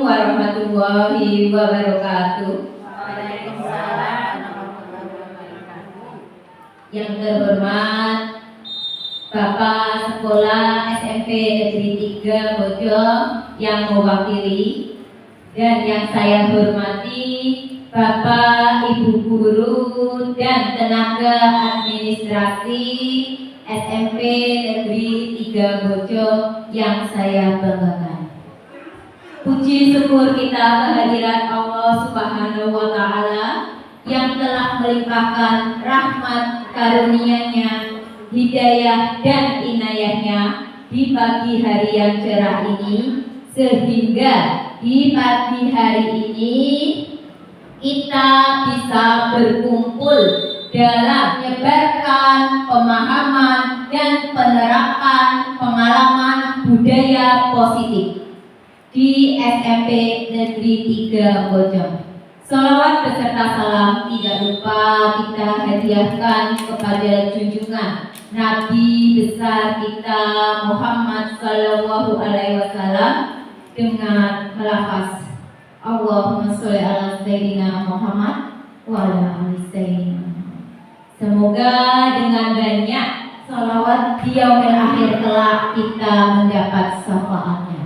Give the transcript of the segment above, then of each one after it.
warahmatullahi wabarakatuh. Waalaikumsalam warahmatullahi wabarakatuh. Yang terhormat Bapak Sekolah SMP Negeri 3 Bojong yang mewakili, dan yang saya hormati Bapak Ibu Guru dan tenaga administrasi SMP Negeri 3 Bojong yang saya banggakan. Puji syukur kita kehadirat Allah Subhanahu wa Ta'ala yang telah melimpahkan rahmat karunia-Nya, hidayah dan inayahnya di pagi hari yang cerah ini, sehingga di pagi hari ini kita bisa berkumpul dalam menyebarkan pemahaman dan penerapan pengalaman budaya positif di SMP Negeri 3 Bojong. Sholawat beserta salam tidak lupa kita hadiahkan kepada junjungan Nabi besar kita Muhammad Sallallahu Alaihi Wasallam dengan melafaz Allahumma sholli ala Sayyidina Muhammad wa ala ali Sayyidina Muhammad. Semoga dengan banyak sholawat di yaumil akhir kelak kita mendapat syafaatnya.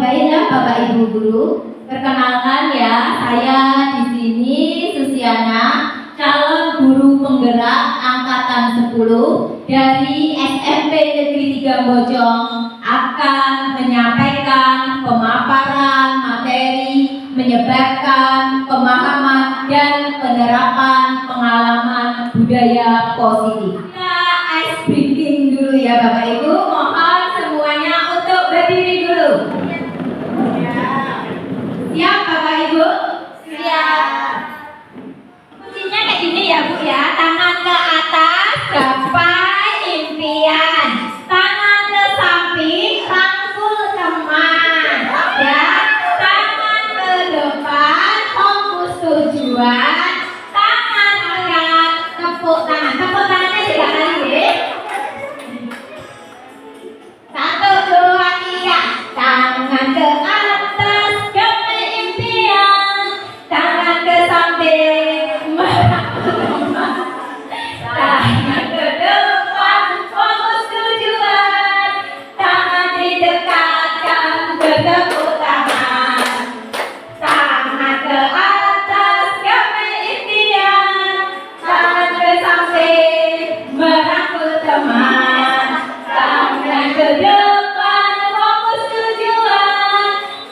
Baiklah Bapak Ibu Guru, perkenalkan ya, saya di sini Susiana, calon guru penggerak angkatan 10 dari SMP Negeri 3 Bojong, akan menyampaikan pemaparan materi, menyebarkan pemahaman dan penerapan pengalaman budaya positif. Kita ice breaking dulu ya Bapak Ibu, mohon semuanya untuk berdiri dulu. Siap Bapak Ibu? Siap. Kuncinya kayak gini ya Bu ya, tangan ke atas, gapai impian, tangan ke samping, rangkul teman, ya, tangan ke depan, fokus tujuan, tangan kanan, tepuk tangannya silakan ya. 1, 2, 3, tangan ke atas, gapai impian, tangan ke samping, merangkul teman, tangan ke depan, fokus tujuan, tangan didekatkan, bertepuk tangan, tangan ke atas, gapai impian, tangan ke samping, merangkul teman, tangan ke depan, fokus tujuan,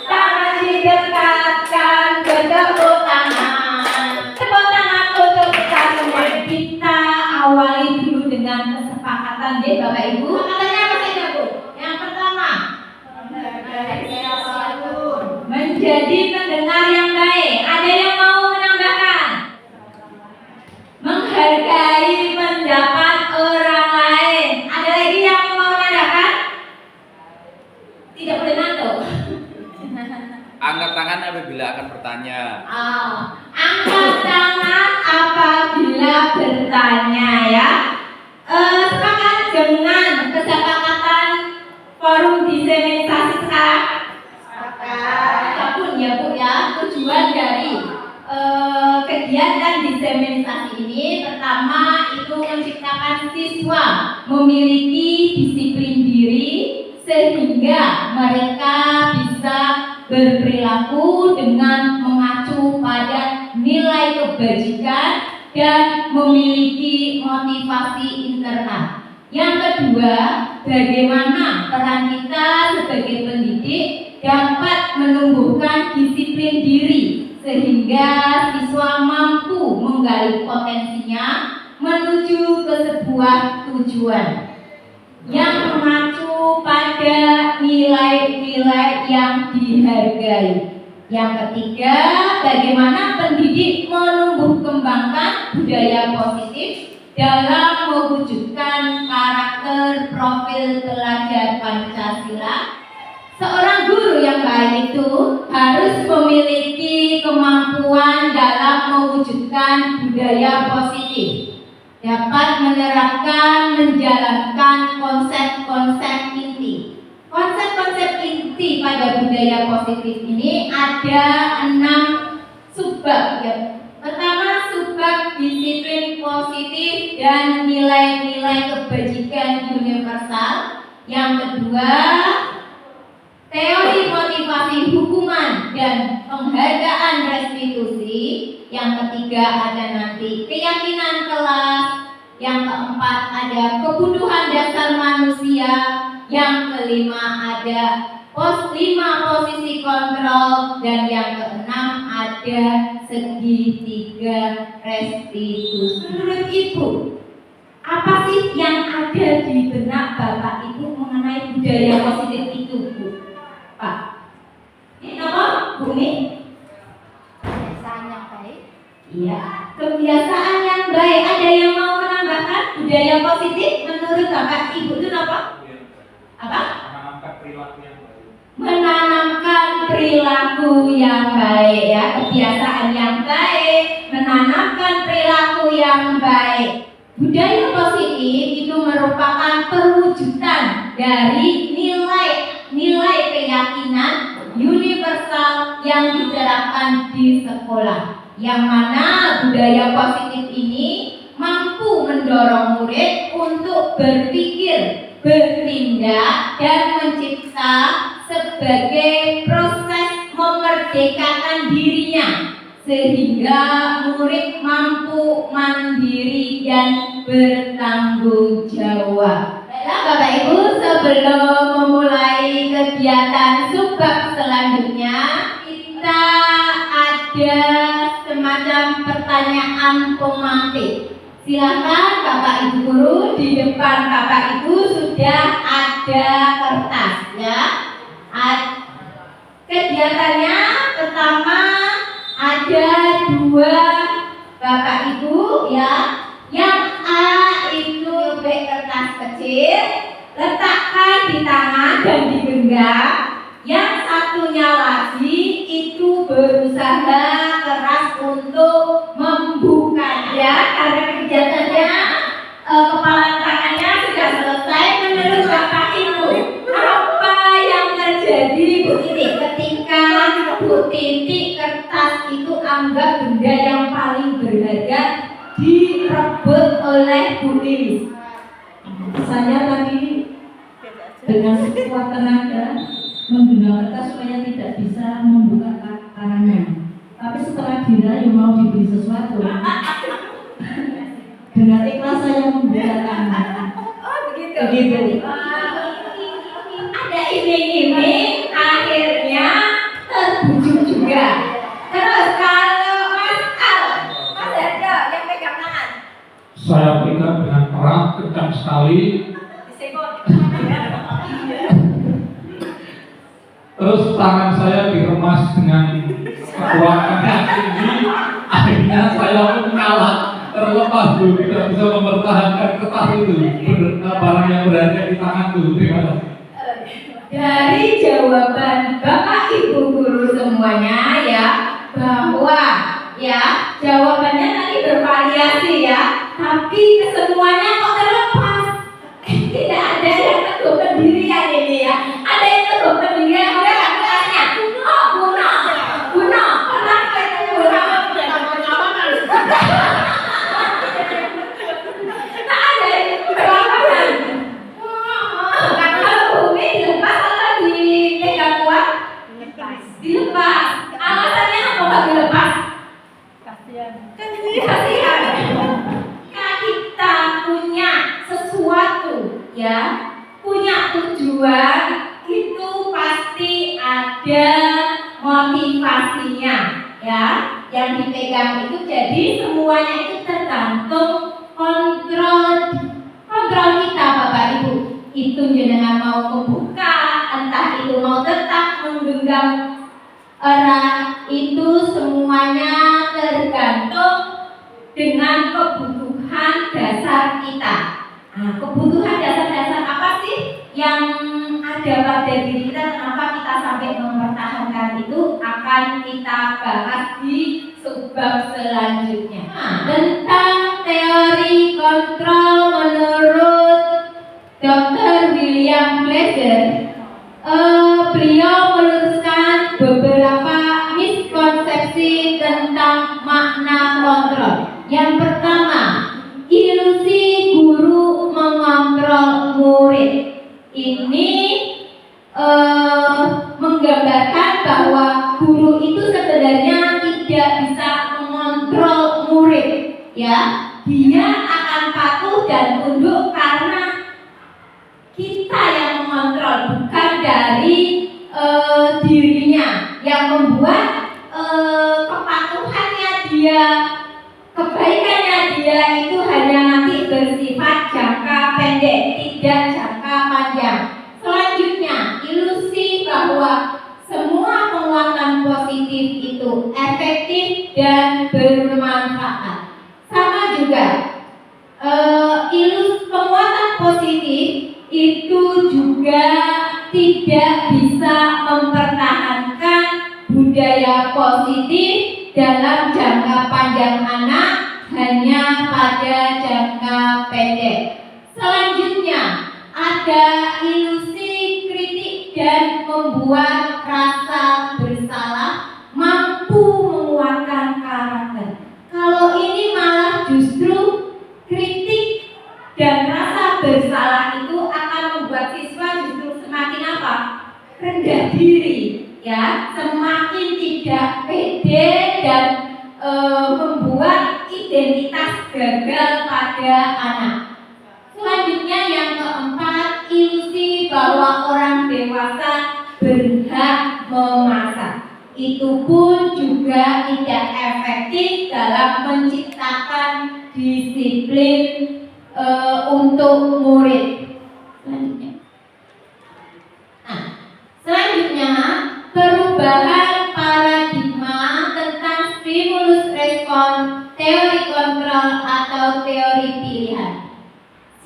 tangan didekatkan, bertepuk tangan. Tepuk tangan untuk kita semua. Kita awali dulu dengan kesepakatan deh Bapak Ibu. Katanya apa saja Bu? Yang pertama, menjadi pendengar yang baik. Ada yang mau menambahkan? Menghargai pendapat orang lain. Ada lagi yang mau menambahkan? Tidak boleh ngantuk. Angkat tangan apabila akan bertanya. Angkat tangan apabila bertanya ya. Sepakat dengan kesepakatan forum diseminasi sekarang? Apapun ya Bu ya, tujuan dari kegiatan diseminasi ini pertama itu menciptakan siswa memiliki disiplin diri sehingga mereka bisa berperilaku dengan mengacu pada nilai kebajikan dan memiliki motivasi internal. Yang kedua, bagaimana peran kita sebagai pendidik dapat menumbuhkan disiplin diri sehingga siswa mampu menggali potensinya menuju ke sebuah tujuan yang mengacu pada nilai-nilai yang dihargai. Yang ketiga, bagaimana pendidik menumbuh kembangkan budaya positif dalam mewujudkan karakter profil pelajar Pancasila. Seorang guru yang baik itu harus memiliki kemampuan dalam mewujudkan budaya positif, dapat menerapkan, menjalankan konsep-konsep inti. Konsep-konsep inti inti pada budaya positif ini ada 6 subbab ya. Pertama, subbab disiplin positif dan nilai-nilai kebajikan universal. Yang kedua, teori motivasi hukuman dan penghargaan restitusi. Yang ketiga ada nanti keyakinan kelas. Yang keempat ada kebutuhan dasar manusia. Yang kelima ada 5 posisi kontrol. Dan yang keenam ada segitiga restitusi. Menurut Ibu, apa sih yang ada di benak Bapak Ibu mengenai budaya positif itu, Bu? Pak, ini apa, Bumi? Kebiasaan yang baik. Iya, kebiasaan yang baik. Ada yang mau menambahkan budaya positif menurut Bapak Ibu itu apa? Apa? Menanamkan perilaku yang baik ya, kebiasaan yang baik, menanamkan perilaku yang baik. Budaya positif itu merupakan perwujudan dari nilai keyakinan universal yang diterapkan di sekolah. Yang mana budaya positif ini mampu mendorong murid untuk berpikir, bertindak, dan mencipta sebagai proses memerdekakan dirinya, sehingga murid mampu mandiri dan bertanggung jawab. Baiklah Bapak Ibu, sebelum memulai kegiatan subbab selanjutnya, kita ada semacam pertanyaan pematik. Silakan Bapak Ibu guru, di depan Bapak Ibu sudah ada kertas ya. Kegiatannya pertama ada 2 Bapak Ibu ya. Yang A itu kertas kecil, letakkan di tangan dan digenggam. Yang satunya lagi itu berusaha keras untuk membukanya karena kegiatannya kepala tangannya sudah selesai. Menurut Bapak Ibu, apa yang terjadi Bu Titi ketika Bu Titi kertas itu anggap benda yang paling berharga direbut oleh Bu Lilis? Saya tadi dengan sekuat tenaga menggunakan kertas supaya tidak bisa membuka tangannya. Tapi setelah dirayu mau diberi sesuatu, dengan ikhlas saya membuka tangan. Oh begitu. Begitu. Ada iming-iming, akhirnya terbujuk juga. Terus kalau Mas Al, Mas Harjo yang pegang tangan. Saya pegang dengan erat, kencang sekali. Terus tangan saya diremas dengan kekuatan yang tinggi. Akhirnya saya pun kalah, terlepas Bu, tidak bisa mempertahankan kertas itu, barang yang berada di tangan Bu. Terima kasih. Dari jawaban Bapak Ibu guru semuanya ya, bahwa ya jawabannya tadi bervariasi ya, tapi kesemuanya kok terlepas. Tidak ada yang teguh pendirian ini ya. Ada yang teguh pendirian oleh kertasnya. Oh Buno, kenapa itu Buno? Tak ada yang berlawanan. Kalau Bumi dilepas atau dipegang kuat? Dilepas. Alasannya apa Pak dilepas? Kasihan. Kita punya sesuatu ya, punya tujuan, itu pasti ada motivasinya ya. Yang dipegang itu jadi semuanya itu tergantung kontrol kita Bapak Ibu. Itu jenengan mau membuka, entah itu mau tetap menggenggam erat, itu semuanya tergantung dengan kebutuhan dasar kita. Nah, kebutuhan dasar apa sih yang ada pada diri kita, kenapa kita sampai mempertahankan itu, akan kita bahas di subbab selanjutnya. Tentang teori kontrol menurut Dr. William Glasser, beliau meluruskan beberapa miskonsepsi tentang makna kontrol. Yang pertama, ilusi guru mengontrol murid. Ini menggambarkan bahwa guru itu sebenarnya tidak bisa mengontrol murid, ya. Dia akan patuh dan tunduk karena kita yang mengontrol, bukan dari dirinya yang membuat kepatuhannya dia, kebaikannya dia itu hanya nanti bersifat jangka pendek, tidak jangka panjang. Selanjutnya, ilusi bahwa semua penguatan positif itu efektif dan bermanfaat. Sama juga, ilus penguatan positif itu juga tidak bisa mempertahankan budaya positif dalam jangka panjang anak, hanya pada jangka pendek. Selanjutnya, ada ilusi kritik dan membuat rasa bersalah mampu menguatkan karakter. Kalau ini malah justru kritik dan rasa bersalah itu akan membuat siswa justru semakin apa? Rendah diri, ya, semakin tidak pede dan membuat identitas gagal pada anak. Selanjutnya yang keempat, ilusi bahwa orang dewasa berhak memasak. Itu pun juga tidak efektif dalam menciptakan disiplin untuk murid. Selanjutnya, perubahan paradigma tentang stimulus respon, teori kontrol atau teori pilihan.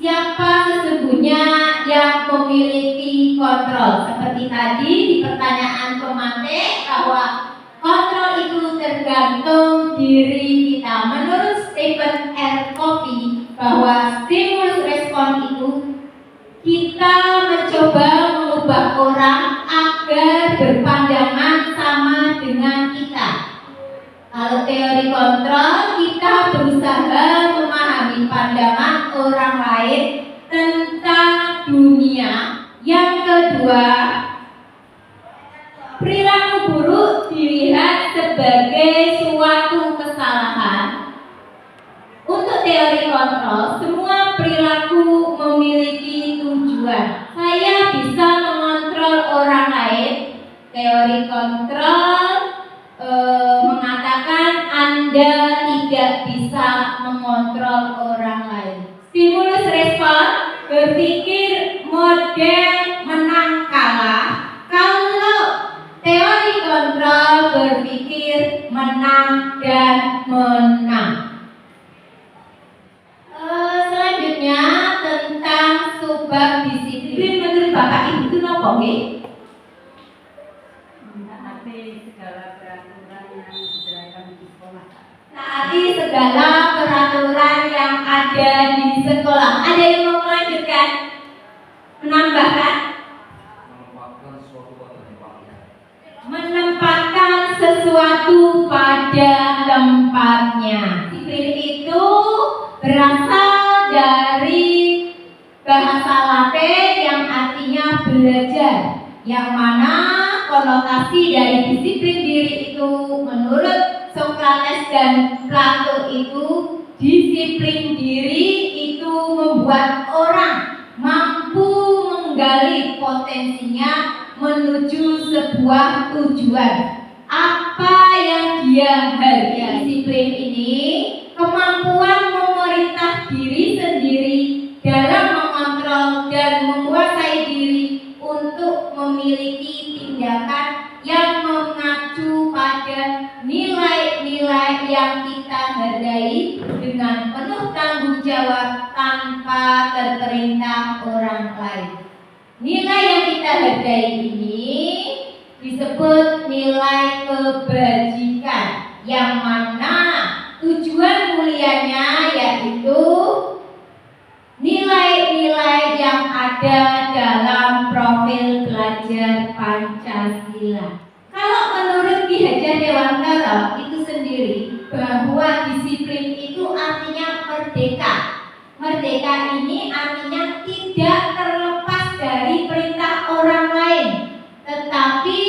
Siapa sesungguhnya yang memiliki kontrol? Seperti tadi di pertanyaan pemantik bahwa kontrol itu tergantung diri kita. Menurut Stephen R. Covey bahwa stimulus respon itu kita mencoba mengubah orang agar berpandangan sama dengan kita. Kalau teori kontrol, kita berusaha memahami pandangan orang lain tentang dunia. Yang kedua, perilaku buruk dilihat sebagai suatu kesalahan. Untuk teori kontrol, semua perilaku memiliki tujuan. Saya bisa mengontrol orang lain. Teori kontrol mengatakan Anda tidak bisa mengontrol orang lain. Stimulus respon berpikir model menang kalah. Kalau teori kontrol berpikir menang dan menang. Selanjutnya tentang subbab disiplin menurut Bapak Ibu itu apa nggih? Taati segala peraturan yang ada di sekolah. Ada yang mau melanjutkan? Menambahkan? Menempatkan sesuatu pada tempatnya. Disiplin itu berasal dari bahasa Latin yang artinya belajar, yang mana konotasi dari disiplin diri itu menurut Sokrates dan Plato itu, disiplin diri itu membuat orang mampu menggali potensinya menuju sebuah tujuan. Apa yang dia hargai? Disiplin ini kemampuan memerintah diri sendiri dalam mengontrol dan menguasai diri untuk memiliki tindakan yang mengacu pada nilai-nilai yang kita hargai dengan penuh tanggung jawab tanpa terperintah orang lain. Nilai yang kita hargai ini disebut nilai kebajikan, yang mana tujuan mulianya yaitu nilai-nilai yang ada dalam profil pelajar Pancasila. Kalau menurut Ki Hajar Dewantara itu sendiri, bahwa disiplin itu artinya merdeka. Merdeka ini artinya tidak terlepas dari perintah orang lain, tetapi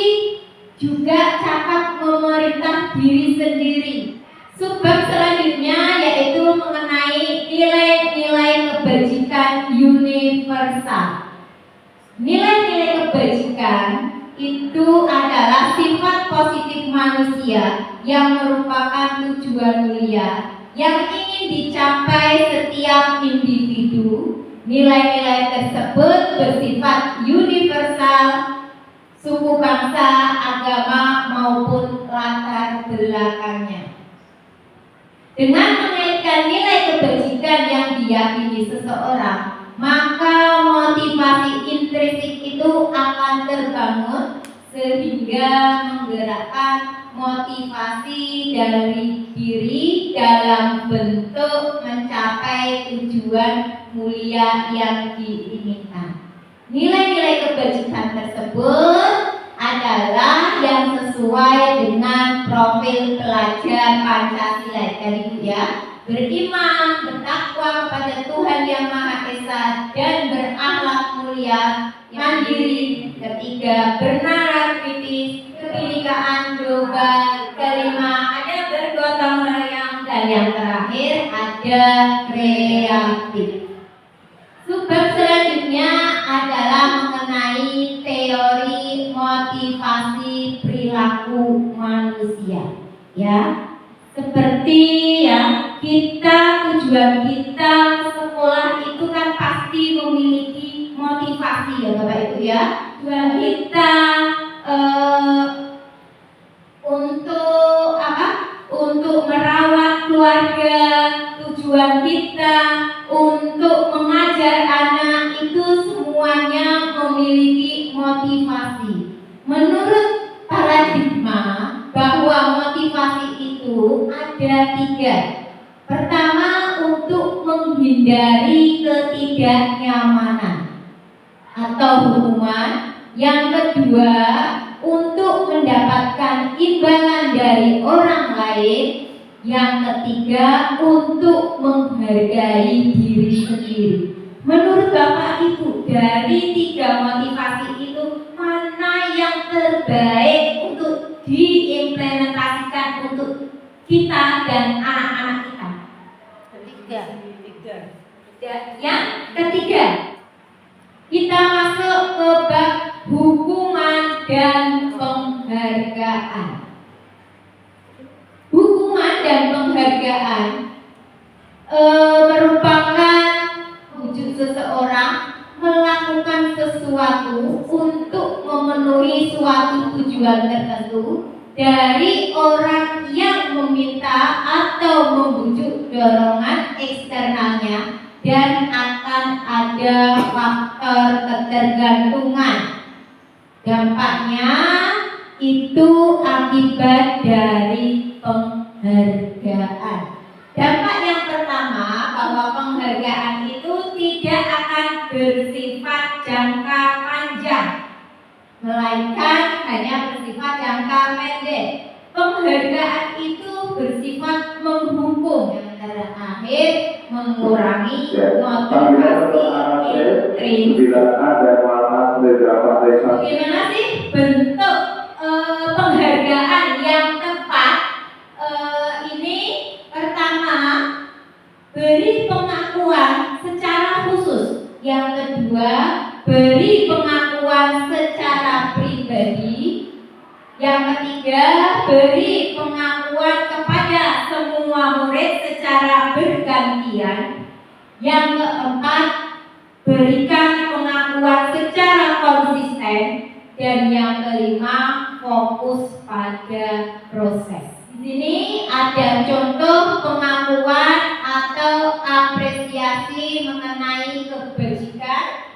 juga cakap memerintah diri sendiri. Subbab selanjutnya yaitu mengenai nilai-nilai kebajikan universal. Nilai-nilai kebajikan itu adalah sifat positif manusia yang merupakan tujuan mulia yang ingin dicapai setiap individu. Nilai-nilai tersebut bersifat universal, suku bangsa, agama maupun latar belakangnya. Dengan mengaitkan nilai kebajikan yang diyakini seseorang, maka motivasi intrinsik itu akan terbangun sehingga menggerakkan motivasi dari diri dalam bentuk mencapai tujuan mulia yang diinginkan. Nilai-nilai kebajikan tersebut adalah yang sesuai dengan profil pelajar Pancasila tadi ya, beriman, bertakwa kepada Tuhan Yang Maha Esa dan berakhlak mulia, mandiri. Ketiga, bernalar kritis, kebinekaan global. Kelima, ada bergotong royong, dan yang terakhir ada kreatif. Subbab selanjutnya adalah mengenai teori motivasi perilaku manusia. Ya, seperti ya tujuan kita sekolah itu kan pasti memiliki motivasi ya Bapak Ibu ya. Tujuan kita untuk apa? Untuk merawat keluarga. Tujuan kita untuk mengajar anak, itu semuanya memiliki motivasi. Menurut paradigma bahwa motivasi itu ada 3. Pertama, untuk menghindari ketidaknyamanan atau hukuman. Yang kedua, untuk mendapatkan imbalan dari orang lain. Yang ketiga, untuk menghargai diri sendiri. Menurut Bapak Ibu, dari 3 motivasi itu mana yang terbaik untuk diimplementasikan untuk kita dan anak-anak kita? Yang ketiga, kita masuk ke bab hukuman dan penghargaan. Hukuman dan penghargaan merupakan wujud seseorang melakukan sesuatu untuk memenuhi suatu tujuan tertentu dari orang yang meminta atau membujuk dorongan eksternalnya, dan akan ada faktor ketergantungan. Dampaknya itu akibat dari penghargaan. Dampak yang pertama, bahwa penghargaan itu tidak akan bersifat jangka panjang, melainkan hanya bersifat jangka pendek. Penghargaan itu bersifat menghukum, yang terakhir mengurangi motivasi intrinsik. Bagaimana sih bentuk penghargaan yang tepat? Ini pertama, beri pengakuan secara khusus. Yang kedua, beri pengakuan secara pribadi. Yang ketiga, beri pengakuan kepada semua murid secara bergantian. Yang keempat, berikan pengakuan secara konsisten. Dan yang kelima, fokus pada proses. Di sini ada contoh pengakuan atau apresiasi mengenai kebajikan.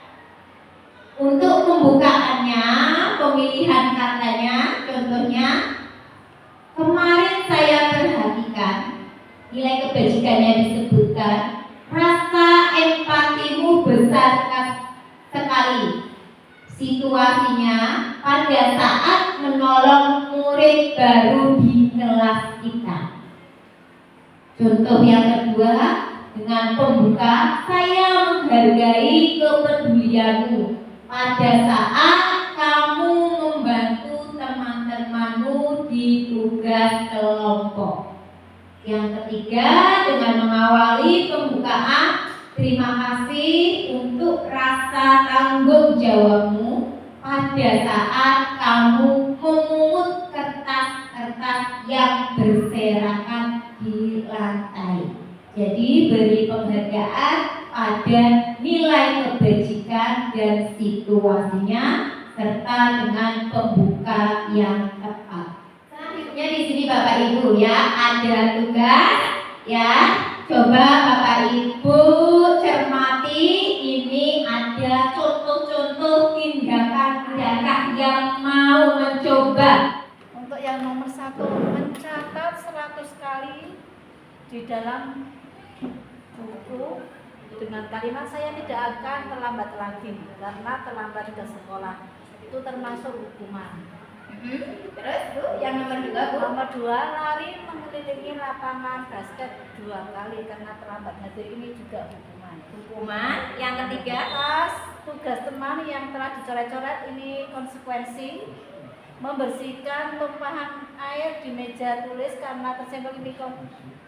Untuk pembukaannya, pemilihan katanya, contohnya, kemarin saya perhatikan, nilai kebajikannya disebutkan, rasa empatimu besar sekali. Situasinya pada saat menolong murid baru di kelas kita. Contoh yang kedua, dengan pembuka, saya menghargai kepedulianmu pada saat kamu membantu teman-temanmu di tugas kelompok. Yang ketiga, dengan mengawali pembukaan, terima kasih untuk rasa tanggung jawabmu pada saat kamu memungut kertas-kertas yang berserakan di lantai. Jadi beri penghargaan pada nilai kebajikan dan situasinya serta dengan pembuka yang tepat. Selanjutnya di sini Bapak Ibu ya, ada tugas ya. Coba Bapak Ibu cermati, ini ada contoh-contoh tindakan-tindakan yang mau mencoba. Untuk yang nomor 1, mencatat 100 kali di dalam buku dengan kalimat saya tidak akan terlambat lagi karena terlambat ke sekolah. Itu termasuk hukuman. Terus Bu, yang nomor 2 Bu. Nomor 2, lari mengelilingi lapangan basket 2 kali karena terlambat hadir, ini juga hukuman. Hukuman. Yang ketiga, Tugas teman yang telah dicoret-coret, ini konsekuensi. Membersihkan tumpahan air di meja tulis karena tersenggol, ini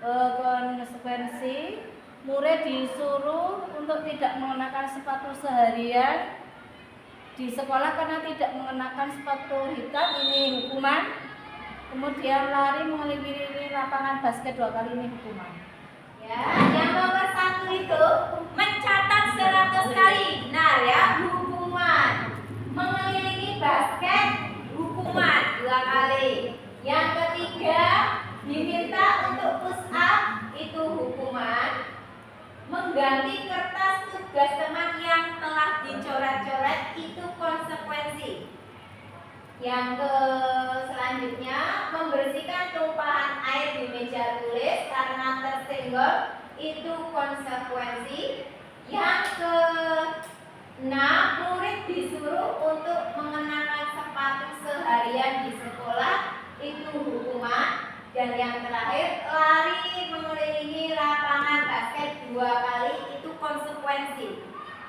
konsekuensi. Murid disuruh untuk tidak mengenakan sepatu seharian di sekolah karena tidak mengenakan sepatu hitam, ini hukuman. Kemudian lari mengelilingi lapangan basket 2 kali, ini hukuman. ya, yang nomor 1 itu mencatat 100 kali. Benar ya, hukuman. Mengelilingi basket, hukuman 2 kali. Yang ketiga, diminta untuk push up, itu hukuman. Mengganti kertas tugas teman yang telah dicoret-coret, itu konsekuensi. Yang selanjutnya, membersihkan tumpahan air di meja tulis karena tersenggol, itu konsekuensi. Yang ke-6, murid disuruh untuk mengenakan sepatu seharian di sekolah, itu hukuman. Dan yang terakhir, lari mengelilingi lapangan basket 2 kali, itu konsekuensi.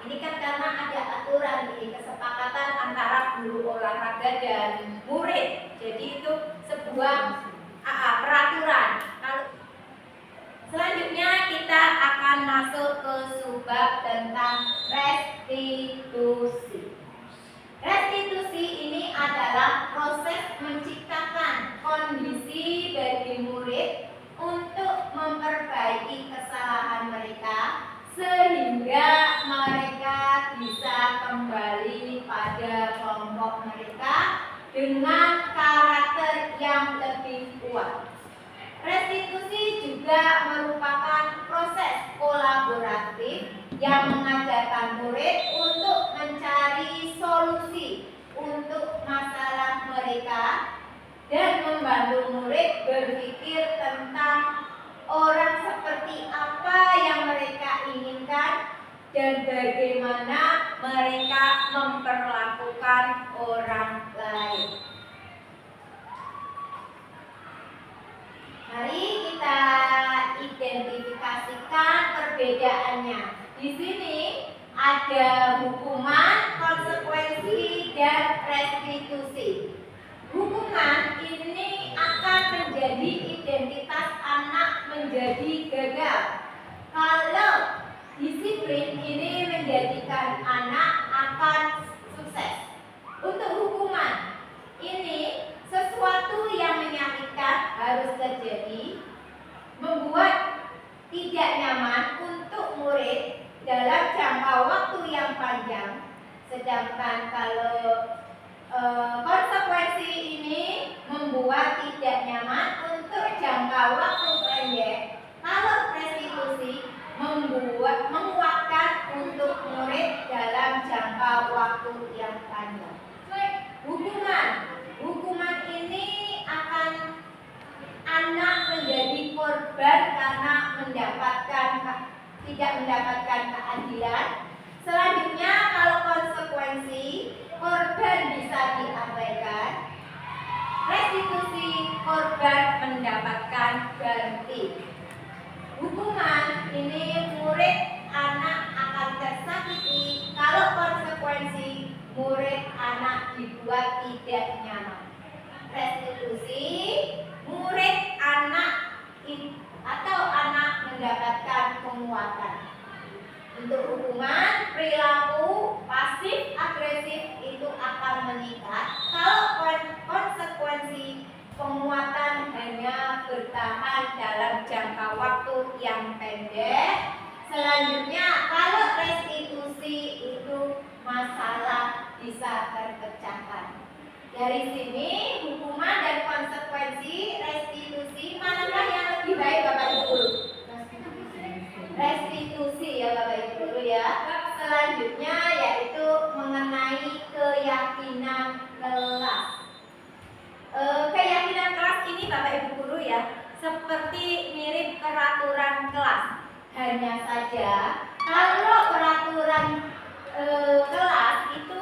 Ini kan karena ada aturan nih, kesepakatan antara guru olahraga dan murid. Jadi itu sebuah peraturan. Selanjutnya kita akan masuk ke subbab tentang restitusi. Restitusi ini adalah proses menciptakan kondisi bagi murid untuk memperbaiki kesalahan mereka sehingga mereka bisa kembali pada kelompok mereka dengan karakter yang lebih kuat. Restitusi juga merupakan proses kolaboratif yang mengajarkan murid untuk mencari solusi untuk masalah mereka dan membantu murid berpikir tentang orang seperti apa yang mereka inginkan dan bagaimana mereka memperlakukan orang lain. Mari kita identifikasikan perbedaannya. Di sini ada hukuman, konsekuensi, dan restitusi. Hukuman ini akan menjadi identitas anak menjadi gagal. Kalau disiplin ini menjadikan anak akan sukses. Untuk hukuman ini, sesuatu yang menyakitkan harus terjadi, membuat tidak nyaman untuk murid dalam jangka waktu yang panjang. Sedangkan kalau konsekuensi ini membuat tidak nyaman untuk jangka waktu pendek. Kalau restitusi menguatkan untuk murid dalam jangka waktu yang panjang. Hukuman ini akan anak menjadi korban karena tidak mendapatkan keadilan. Selanjutnya, kalau konsekuensi korban bisa diabaikan, restitusi korban mendapatkan ganti. Hukuman ini murid anak akan tersakiti kalau konsekuensi murid anak dibuat tidak nyaman. Restitusi murid anak atau anak mendapatkan penguatan. Untuk hukuman perilaku pasif agresif itu akan meningkat kalau konsekuensi penguatan hanya bertahan dalam jangka waktu yang pendek. Selanjutnya, kalau restitusi itu masalah bisa terpecahkan. Dari sini, hukuman dan konsekuensi restitusi manakah yang lebih baik Bapak Ibu Guru? Restitusi ya Bapak Ibu Guru ya. Selanjutnya yaitu mengenai keyakinan kelas. Keyakinan kelas ini Bapak Ibu Guru ya, seperti mirip peraturan kelas. Hanya saja kalau peraturan kelas itu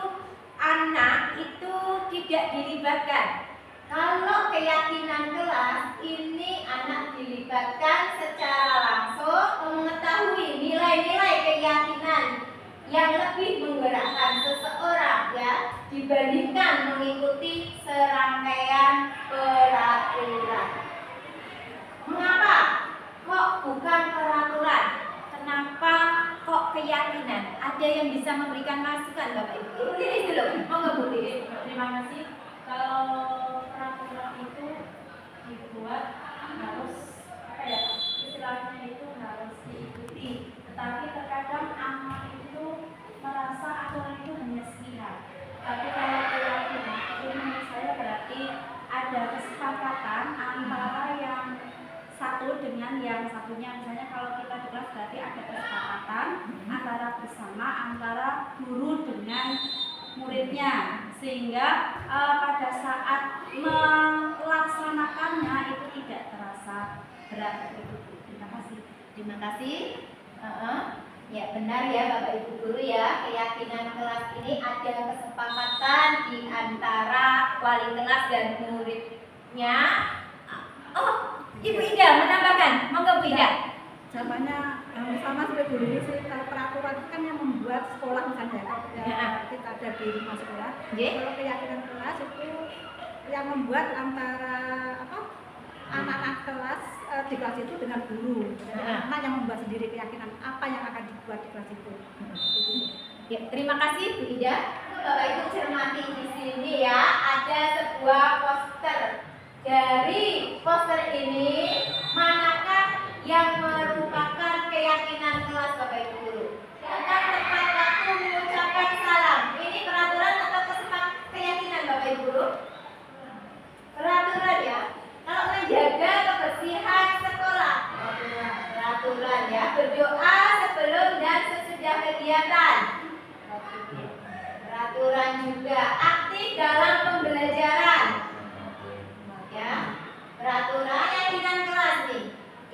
anak itu tidak dilibatkan. Kalau keyakinan kelas ini anak dilibatkan secara langsung mengetahui nilai-nilai keyakinan yang lebih menggerakkan seseorang ya dibandingkan mengikuti serangkaian peraturan. Mengapa kok bukan peraturan? Kenapa kok keyakinan? Ada yang bisa memberikan masukan Bapak Ibu? Ini dulu, monggo Bu Lilis. Terima kasih. Kalau peraturan itu dibuat harus istilahnya itu harus diikuti. Tetapi terkadang anak itu merasa aturan itu hanya sepihak. Tapi kalau keyakinan itu menurut saya berarti ada kesepakatan antara yang satu dengan yang satunya. Misalnya kalau kita di kelas berarti ada kesepakatan antara bersama antara guru dengan muridnya, sehingga pada saat melaksanakannya itu tidak terasa berat. Terima kasih. Terima kasih. Ya benar ya Bapak Ibu Guru ya, keyakinan kelas ini ada kesepakatan di antara wali kelas dan muridnya. Oh, Ibu Ida menambahkan, monggo Bu Ida. Jawabannya sama seperti Bu Lili sih. Kalau peraturan itu kan yang membuat sekolah misalnya kita ada di rumah sekolah. Kalau keyakinan kelas itu yang membuat antara anak-anak kelas di kelas itu dengan guru. Anak yang membuat sendiri keyakinan apa yang akan dibuat di kelas itu. Ya, terima kasih Bu Ida. Bapak Ibu cermati di sini ya, ada sebuah poster. Dari poster ini manakah yang merupakan keyakinan kelas Bapak Ibu Guru? Datang tepat waktu mengucapkan salam. Ini peraturan atau keyakinan Bapak Ibu Guru? Peraturan ya. Kalau menjaga kebersihan sekolah, peraturan ya. Berdoa sebelum dan sesudah kegiatan, peraturan juga. Aktif dalam pembelajaran, ya. Peraturan keyakinan kelas nih.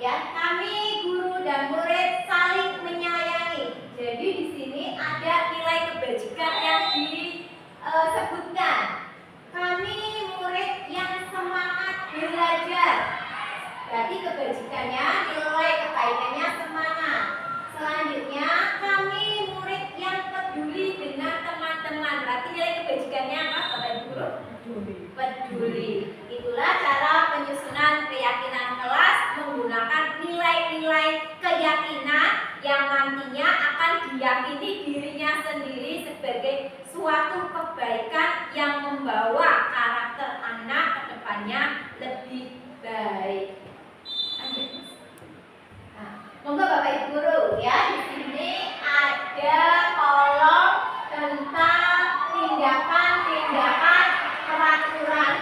Ya, kami guru dan murid saling menyayangi. Jadi di sini ada nilai kebajikan yang disebutkan. Kami murid yang semangat belajar. Berarti kebajikannya, nilai kebaikannya semangat. Selanjutnya, kami murid yang peduli dengan teman-teman. Berarti nilai kebajikannya apa, Bapak Ibu Guru? Peduli. Itulah cara penyusunan keyakinan kelas menggunakan nilai-nilai keyakinan yang nantinya akan diyakini dirinya sendiri sebagai suatu kebaikan yang membawa karakter anak ke depannya lebih baik. Nah, monggo Bapak Ibu Guru ya, di sini ada kolom tentang tindakan-tindakan peraturan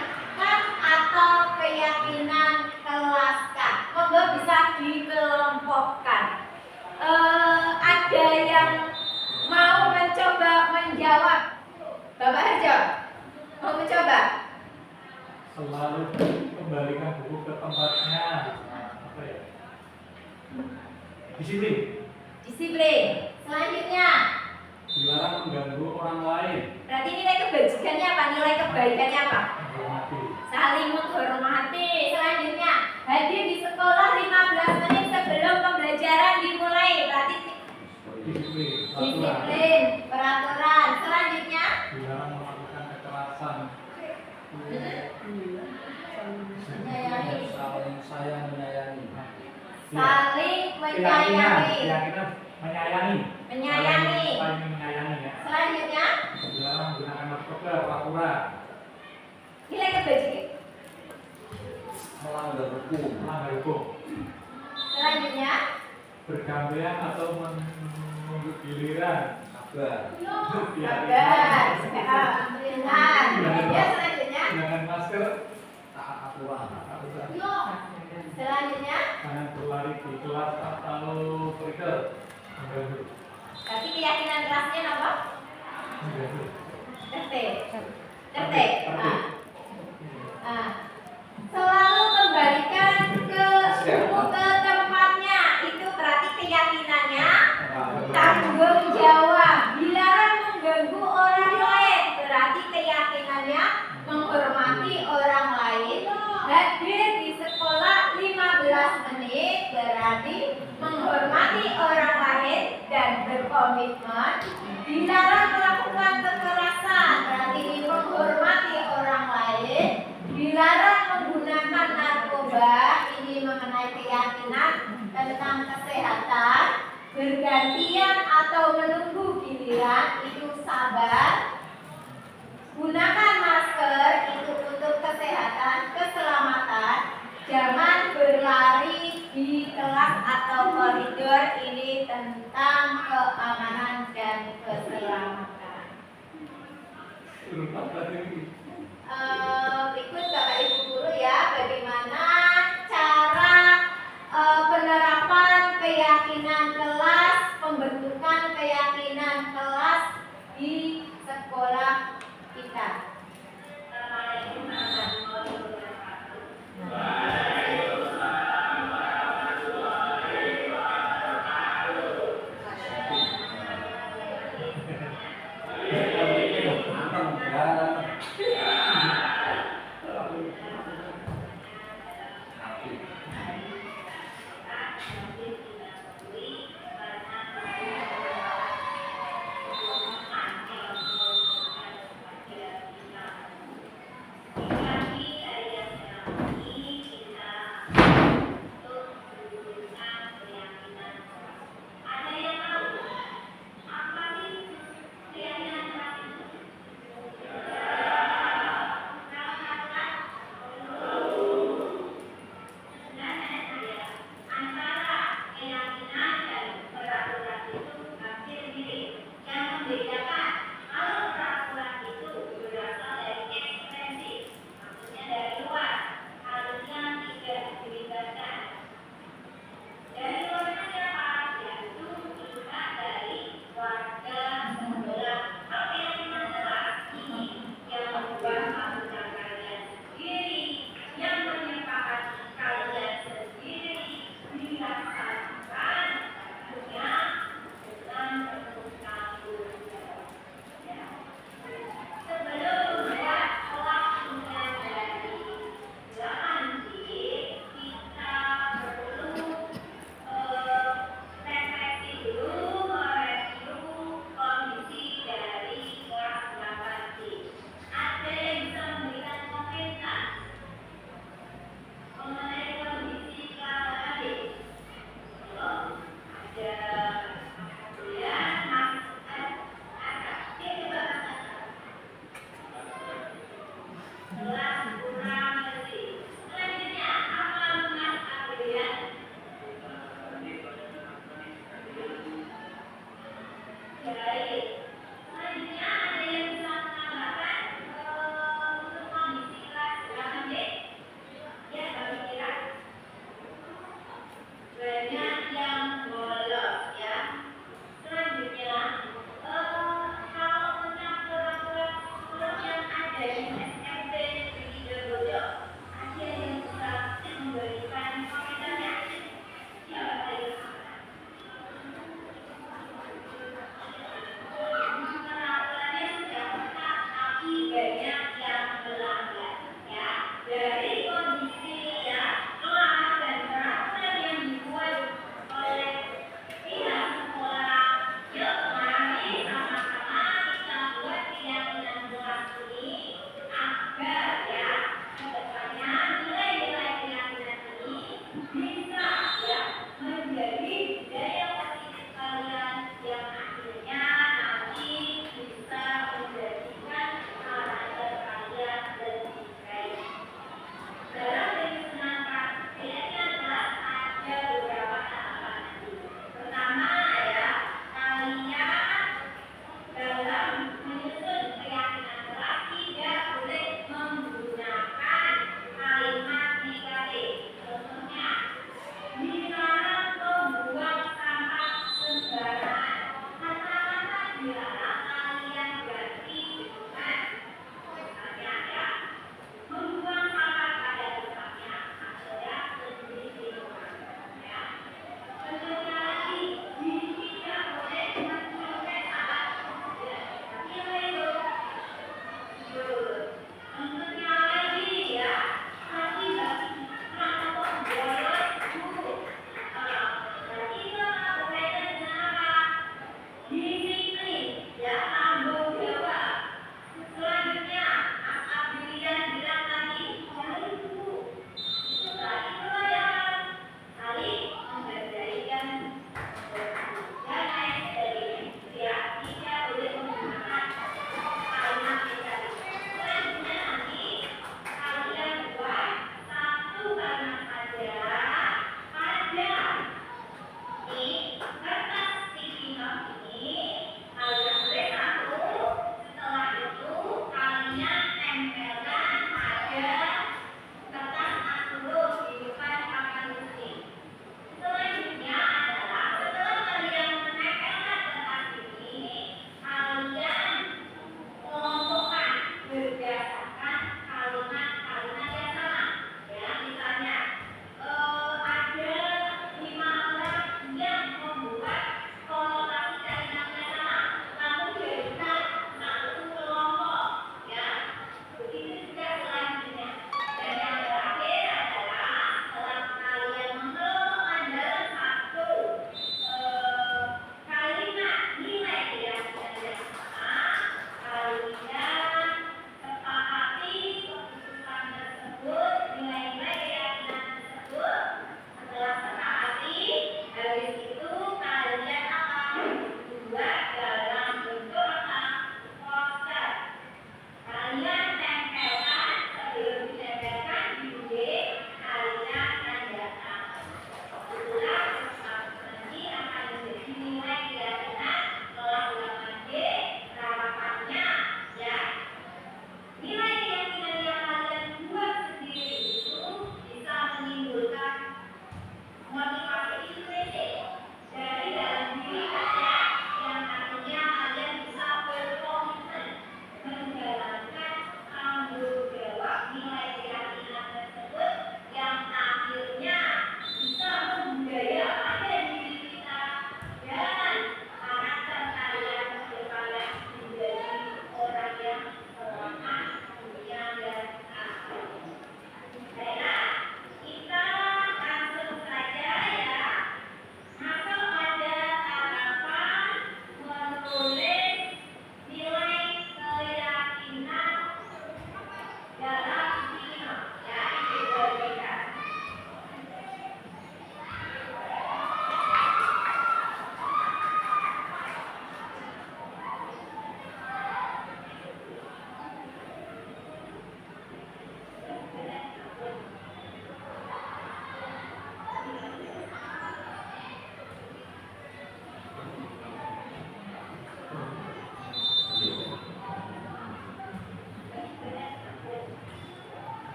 atau keyakinan kelas K. Monggo bisa dikelompokkan. Ada yang mau mencoba menjawab? Bapak Harjo, mau mencoba? Selalu kembalikan buku ke tempatnya. Apa ya? Disiplin. Disiplin. Selanjutnya, Bila dilarang mengganggu orang lain. Berarti nilai kebajikannya apa? Nilai kebaikannya apa? Menghormati. Saling menghormati. Selanjutnya, hadir di sekolah 15 menit sebelum pembelajaran dimulai. Berarti Disiplin. disiplin, peraturan. Selanjutnya, Dilarang melakukan kekerasan. menyayangi. Saling sayang menyayangi. Saling menyayangi. Keyakinan menyayangi. Menyayangi. Saling menyayangi ya. Selanjutnya, Dilarang menggunakan narkoba, pura-pura, nilai kebajikan. Melanggar hukum. melanggar hukum, Selanjutnya, bergantian atau menunggu giliran. Sabar. sabar. Pemerintahan. Kemudian selanjutnya, Dengan masker, Taat aturan. selanjutnya, jangan berlari di kelas atau perikel. Mengganggu. berarti keyakinan kelasnya apa? Mengganggu. Tertib. Tertib. Nah, selalu kembalikan ke buku ke tempatnya. Itu berarti keyakinannya tanggung jawab. Dilarang mengganggu orang lain. Berarti keyakinannya menghormati orang lain. Hadir di sekolah 15 menit berarti menghormati orang lain dan berkomitmen. Dilarang melakukan kekerasan berarti menghormati orang lain. Dilarang menggunakan narkoba, ini mengenai keyakinan tentang kesehatan. Bergantian atau menunggu giliran itu sabar. Gunakan masker itu untuk kesehatan, keselamatan. Jangan berlari di kelas atau koridor, ini tentang keamanan dan keselamatan. Berikut Bapak Ibu guru ya, bagaimana cara penerapan keyakinan kelas, pembentukan keyakinan kelas di sekolah kita.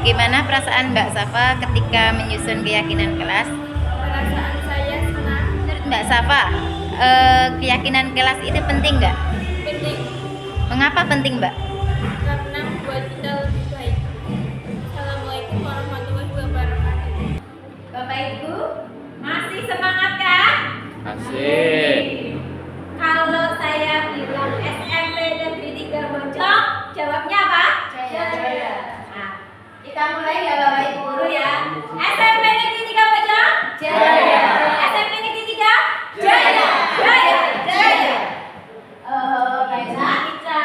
Bagaimana perasaan Mbak Safa ketika menyusun keyakinan kelas? Perasaan saya senang. Menurut Mbak Safa, keyakinan kelas itu penting nggak? Penting Mengapa penting, Mbak? karena membuat kita lebih baik. Assalamualaikum warahmatullahi wabarakatuh. Bapak Ibu, masih semangat kan? Asik. Kalau saya bilang SMP Negeri 3 Bojong, jawabnya apa? Jaya. Nah, kita mulai ya Bapak Ibu guru ya. SMP Negeri 3 Bojong? Jaya. SMP Negeri 3? Jaya. Jaya. Jaya. Baiklah kita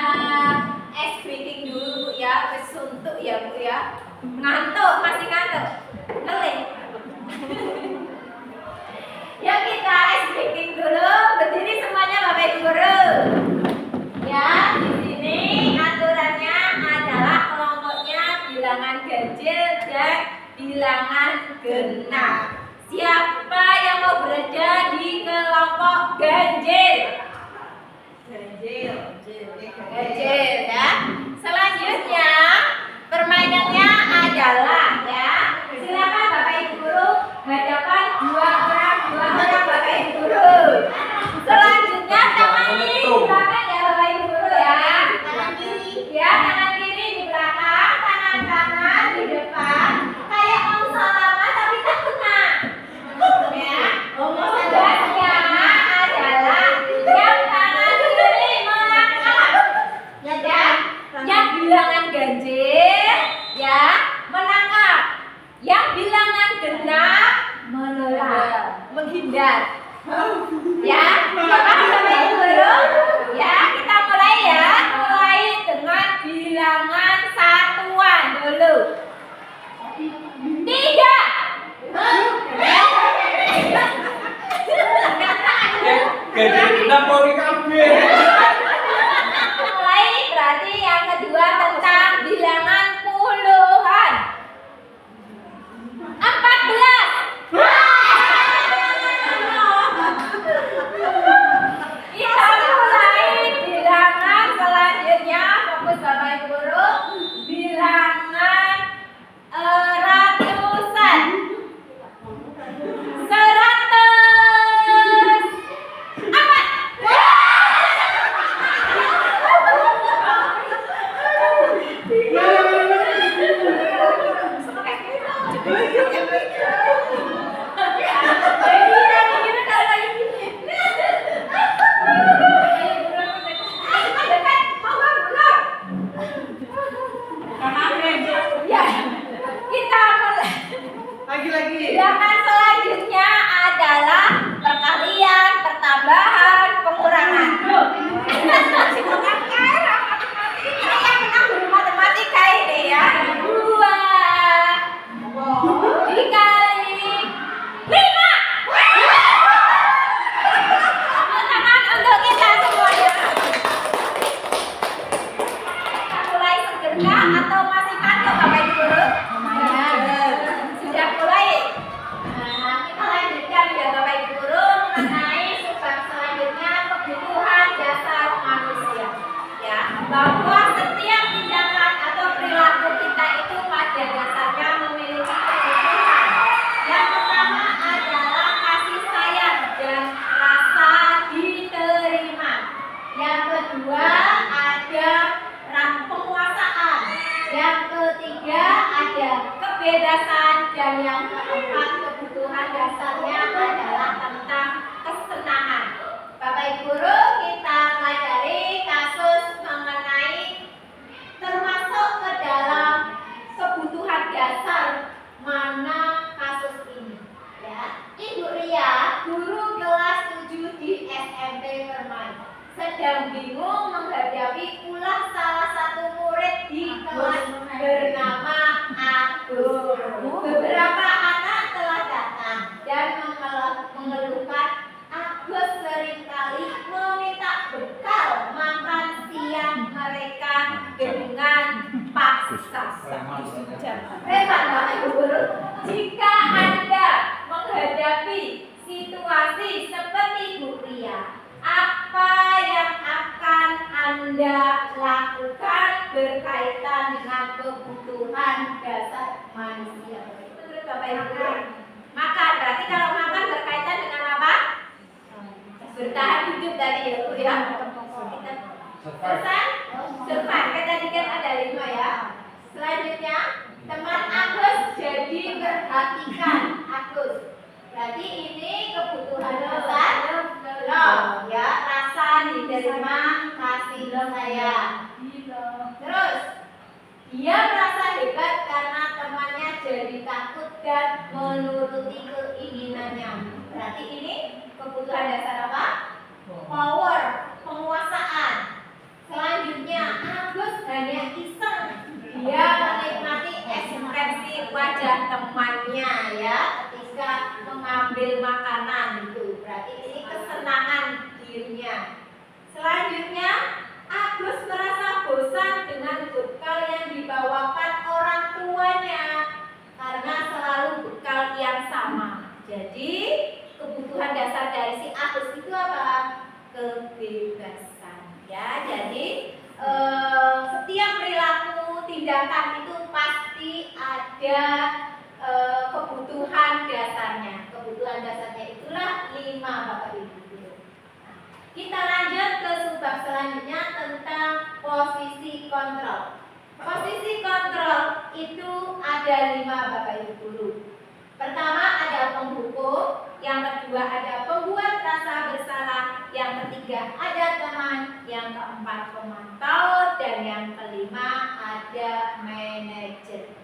es breaking dulu Bu ya, bersuntuk ya Bu ya. Ngantuk, masih ngantuk. Ngelih. Ya kita es breaking dulu, berdiri semuanya Bapak Ibu guru. Ya, di sini aturannya adalah kelompoknya bilangan ganjil dan bilangan genap. Siapa yang mau berada di kelompok ganjil? Ganjil ya. Selanjutnya permainannya adalah ya. Silakan Bapak Ibu guru hadapan dua orang Bapak Ibu guru. Selanjutnya tangan kiri di belakang ya Bapak Ibu guru ya. Tangan kiri ya, tangan kiri di belakang, tangan kanan di depan. Kayak mau salaman tapi tak kena. Ya. Tugasnya adalah yang tangan kiri melangkah. Ya, yang bilangan ganjil ya menangkap, yang bilangan genap menolak, menghindar. Ya, Bapak Ibu guru, ya kita mulai ya, mulai dengan bilangan satuan dulu. 3. Ganjil genap pori kabeh. Mulai berarti yang kedua tentang bilangan puluhan. 14. Kita mulai bilangan selanjutnya, fokus Bapak Ibu guru, bilangan ratusan. 100. Amat. Ya, kita mulai. Lagi-lagi. Bilangan selanjutnya adalah perkalian, pertambahan, pengurangan. Ini yang menang guru matematika ini ya. 2 dikali 5. Tepuk tangan untuk kita semuanya. Kita mulai segera atau masih ngantuk Bapak Ibu guru? Sudah mulai. Nah, kita lanjutkan ya Bapak Ibu guru mengenai subbab selanjutnya kebutuhan dasar manusia. Ya, bahwa setiap tindakan atau perilaku kita itu pada dasarnya memiliki kebutuhan. Yang pertama adalah kasih sayang dan rasa diterima. Yang kedua ada penguasaan. Yang ketiga ada kebebasan dan yang keempat kebutuhan dasarnya adalah tentang kesenangan. Bapak Ibu guru, kita pelajari kasus mengenai termasuk ke dalam kebutuhan dasar mana kasus ini. Ya, Ibu Ria, guru kelas 7 di SMP Permai, sedang bingung menghadapi ulah salah satu murid di kelas bernama Agus. Beberapa anak telah datang dan mengeluhkan Agus seringkali meminta bekal makan siang mereka dengan paksa. Hebat Bapak Ibu guru. Jika Anda menghadapi situasi seperti Bu Ria, apa yang akan Anda lakukan berkaitan dengan kebutuhan dasar manusia. Menurut Bapak Ibu, makan berarti kalau makan berkaitan dengan apa? Bertahan hidup tadi ya Bu ya. Selesai? Survive. Kan tadi kan ada 5 ya. Selanjutnya teman Agus jadi perhatikan Agus. Berarti ini kebutuhan dasar love ya, rasa diterima, kasih sayang. Terus dia merasa hebat karena temannya jadi takut dan menuruti keinginannya. Berarti ini kebutuhan dasar apa? Power, penguasaan. Selanjutnya Agus hanya iseng. Dia menikmati ekspresi wajah temannya ya ketika mengambil makanan itu. Berarti ini kesenangan dirinya. Selanjutnya Agus merasa bosan dengan bekal yang dibawakan orang tuanya karena selalu bekal yang sama. Jadi kebutuhan dasar dari si Agus itu apa? Kebebasan ya. Jadi setiap perilaku tindakan itu pasti ada kebutuhan dasarnya. Kebutuhan dasarnya itulah 5 Bapak Ibu. Kita lanjut ke subbab selanjutnya tentang posisi kontrol. Posisi kontrol itu ada 5 Bapak Ibu guru. Pertama ada penghukum, yang kedua ada pembuat rasa bersalah, yang ketiga ada teman, yang keempat pemantau, dan yang kelima ada manajer.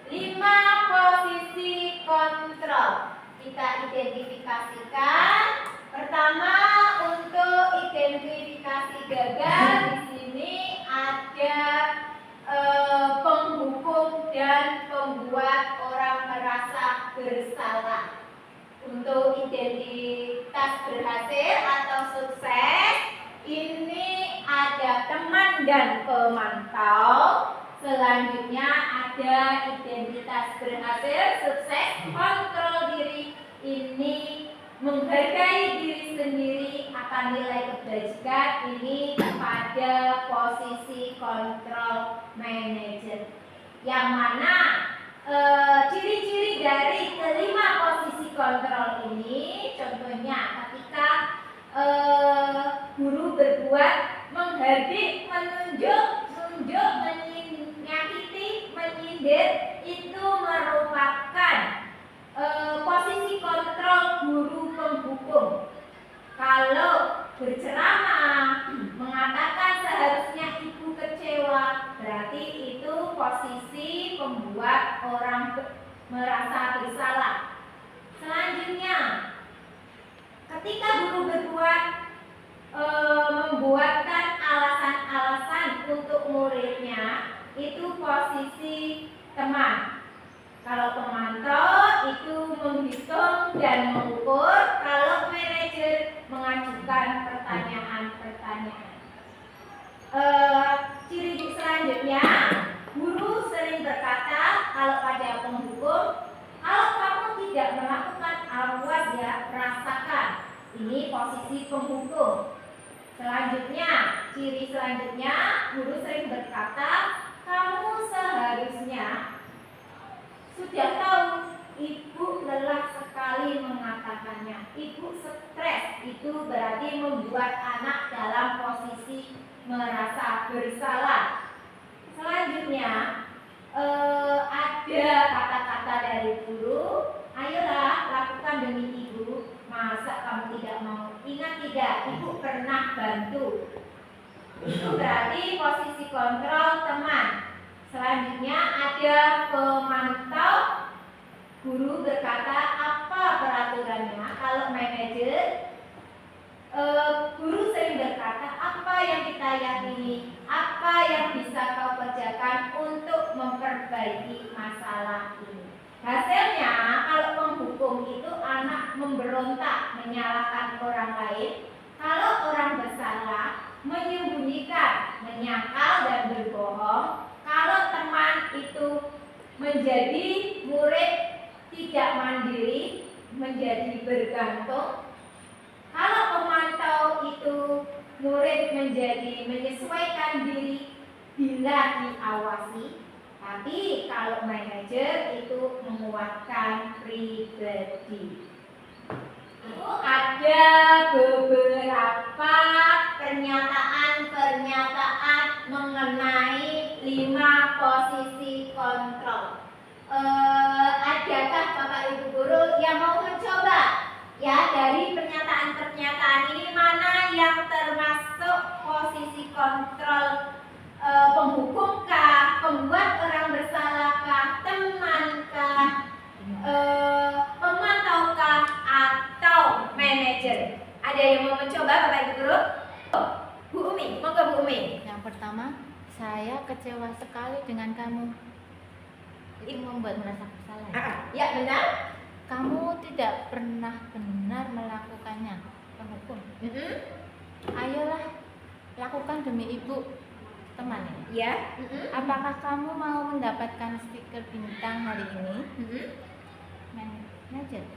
5 posisi kontrol kita identifikasikan. Pertama untuk identifikasi gagal di sini ada penghukum dan pembuat orang merasa bersalah. Untuk identitas berhasil atau sukses ini ada teman dan pemantau. Selanjutnya ada identitas berhasil, sukses, kontrol diri. Ini menghargai diri sendiri, akan nilai kebajikan. Ini pada posisi kontrol manajer. Yang mana ciri-ciri dari kelima posisi kontrol ini, contohnya ketika guru berbuat menghardik, menunjuk, menyakiti, menyindir, itu merupakan posisi kontrol guru penghukum. Kalau berceramah mengatakan seharusnya ibu kecewa, berarti itu posisi pembuat orang merasa bersalah. Selanjutnya, ketika guru berbuat membuatkan alasan-alasan untuk muridnya, itu posisi teman. Kalau pemantau itu menghitung dan mengukur, kalau manajer mengajukan pertanyaan-pertanyaan. Ciri selanjutnya, guru sering berkata kalau pada penghukum, kalau kamu tidak melakukan awas ya, rasakan. Ini posisi penghukum. Selanjutnya, ciri selanjutnya, guru sering berkata, kamu seharusnya sudah tahu. Ibu lelah sekali mengatakannya. Ibu stres, itu berarti membuat anak dalam posisi merasa bersalah. Selanjutnya ada kata-kata dari guru, ayolah lakukan demi ibu. Masa kamu tidak mau? Ingat tidak, ibu pernah bantu. Itu berarti posisi kontrol teman. Selanjutnya ada pemantau. Guru berkata apa peraturannya. Kalau manajer, guru sering berkata apa yang kita yakini, apa yang bisa kau kerjakan untuk memperbaiki masalah ini. Hasilnya kalau penghukum itu anak memberontak, menyalahkan orang lain. Kalau orang bersalah, menyembunyikan, menyangkal dan berbohong. Kalau teman itu menjadi murid tidak mandiri, menjadi bergantung. Kalau atau itu murid menjadi menyesuaikan diri bila diawasi. Tapi kalau manajer itu menguatkan pribadi. Ada beberapa pernyataan mengenai 5 posisi kontrol. Adakah Bapak Ibu guru yang mau mencoba? Ya, dari pernyataan-pernyataan ini mana yang termasuk posisi kontrol? Penghukumkah, pembuat orang bersalahkah, temankah, pemantaukah, atau manajer? Ada yang mau mencoba Bapak Ibu guru? Bu Umi, monggo Bu Umi. Yang pertama, saya kecewa sekali dengan kamu. Itu membuat merasa bersalah. Ya benar. Kamu tidak pernah benar melakukannya. Penghukum. Ayolah, lakukan demi ibu, teman. Ya. Apakah kamu mau mendapatkan stiker bintang hari ini? Manajer.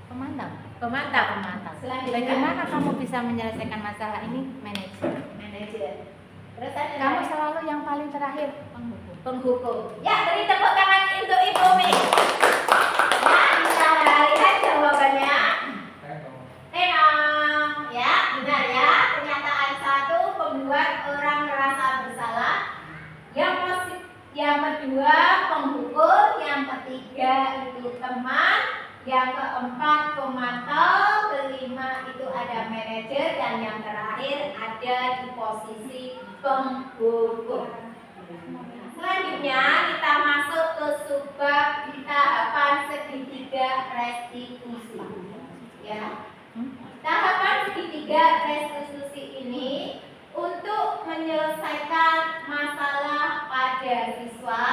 Pemantau. Selanjutnya. Bagaimana kamu bisa menyelesaikan masalah ini, manajer? Terus ada Kamu selalu yang paling terakhir, penghukum. Ya, beri tepuk tangan untuk Ibu Umi. Ya, bisa lihat jawabannya. Tenang. Ya, benar ya. Pernyataan 1 membuat orang merasa bersalah. Yang kedua penghukum. Yang ketiga itu teman. Yang keempat pemantau, kelima itu ada manajer, dan yang terakhir ada di posisi penghukum. Selanjutnya kita masuk ke subbab tahapan segitiga restitusi. Ya, tahapan segitiga restitusi ini untuk menyelesaikan masalah pada siswa.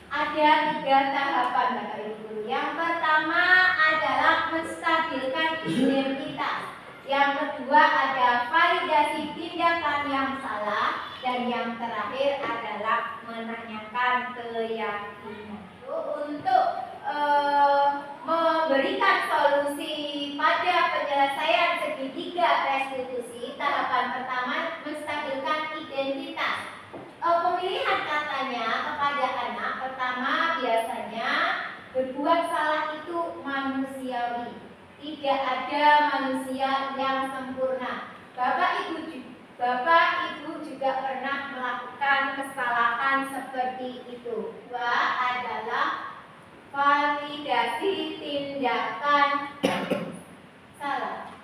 Ada 3 tahapan Bapak Ibu. Yang pertama adalah menstabilkan identitas. Yang kedua ada validasi tindakan yang salah, dan yang terakhir adalah menanyakan keyakinan. Untuk memberikan solusi pada penyelesaian segitiga restitusi, tahapan pertama menstabilkan identitas. Pemilihan katanya kepada anak pertama biasanya berbuat salah itu manusiawi. Tidak ada manusia yang sempurna. Bapak Ibu juga pernah melakukan kesalahan seperti itu. 2 adalah validasi tindakan salah.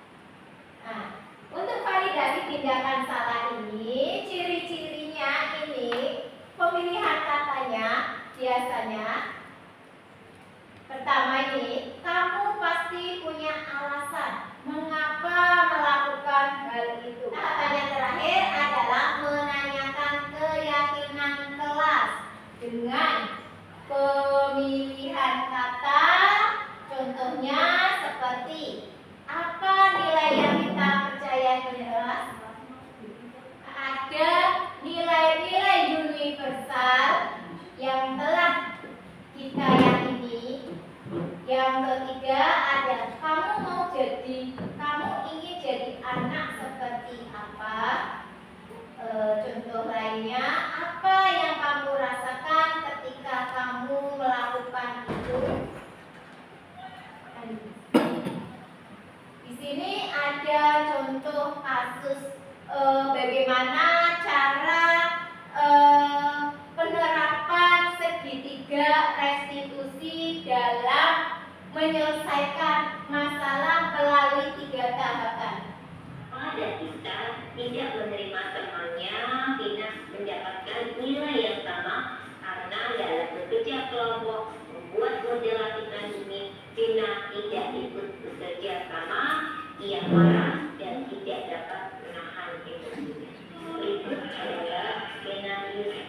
Nah, untuk validasi tindakan salah ini, ciri-cirinya ini, pemilihan katanya biasanya pertama ini, kamu pasti punya alasan mengapa melakukan hal itu. Tahapan terakhir adalah menanyakan keyakinan kelas dengan pemilihan kata. Contohnya seperti apa nilai yang kita percaya jelas? Ada nilai-nilai universal yang telah kita yakini. Yang ketiga ada kamu ingin jadi anak seperti apa? Contoh lainnya, apa yang kamu rasakan ketika kamu melakukan itu? Di sini ada contoh kasus bagaimana cara penerapan segitiga restitusi dalam menyelesaikan masalah melalui 3 tahapan. Pada kita tidak menerima temannya, Tina mendapatkan nilai yang sama karena dalam bekerja kelompok membuat model latihan ini, Tina tidak ikut bekerja sama, ia marah dan tidak dapat menahan emosinya. Itu adalah skenario.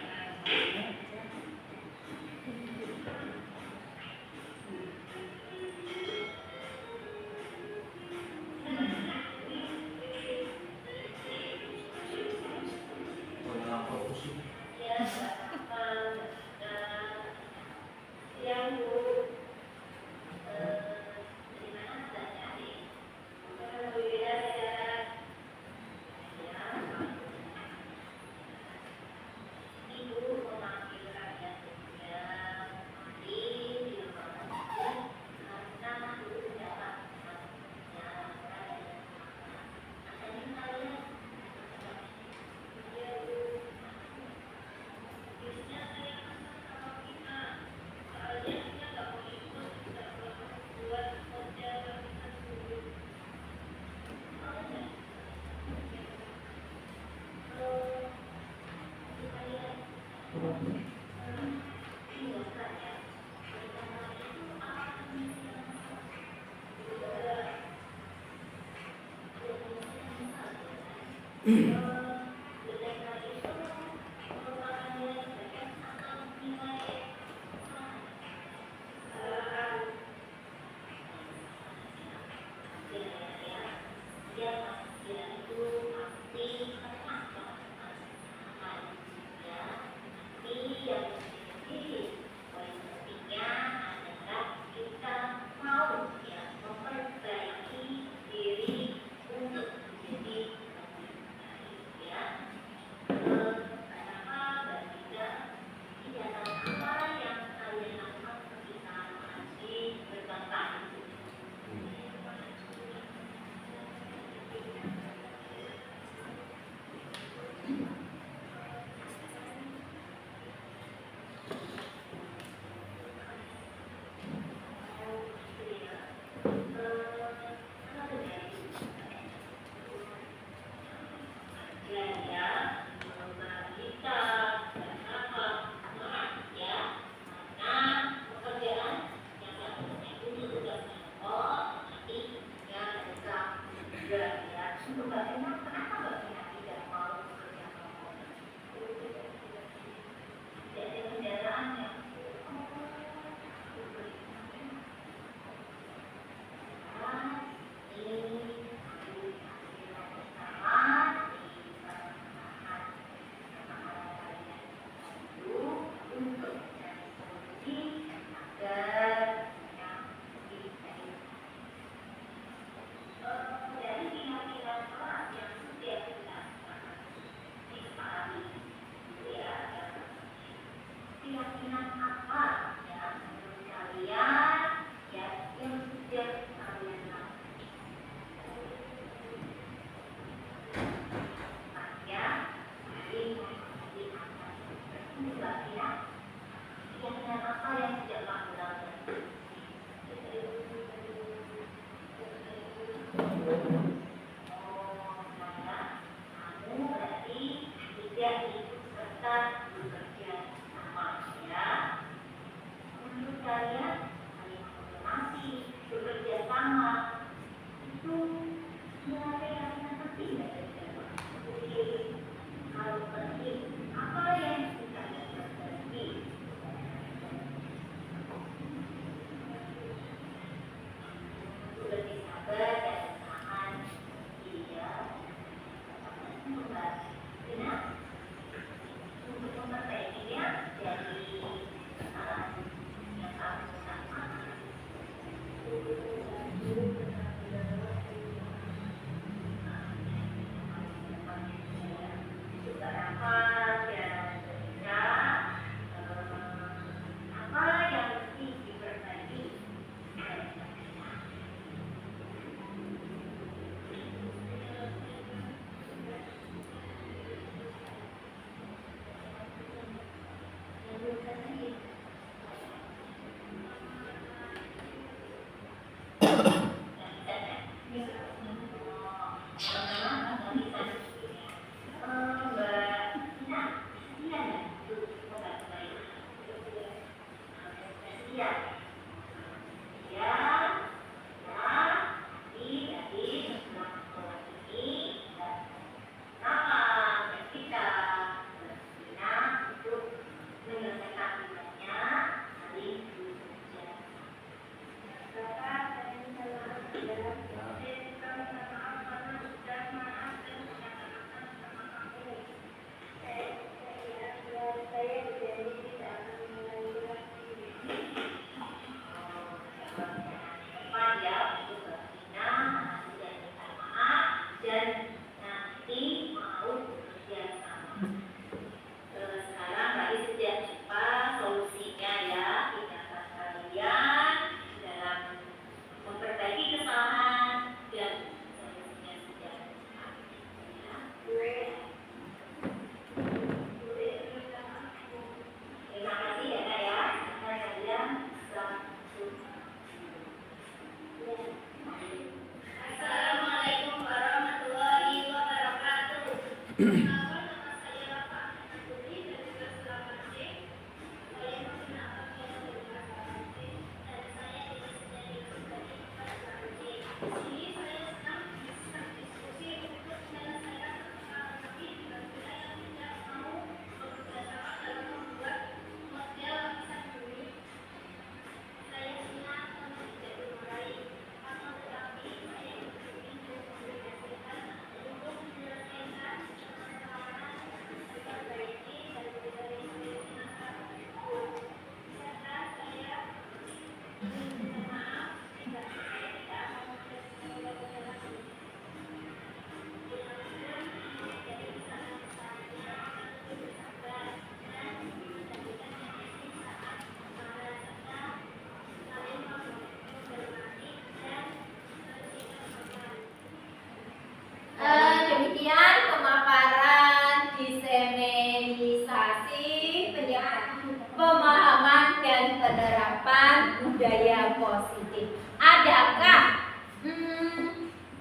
budaya positif. Adakah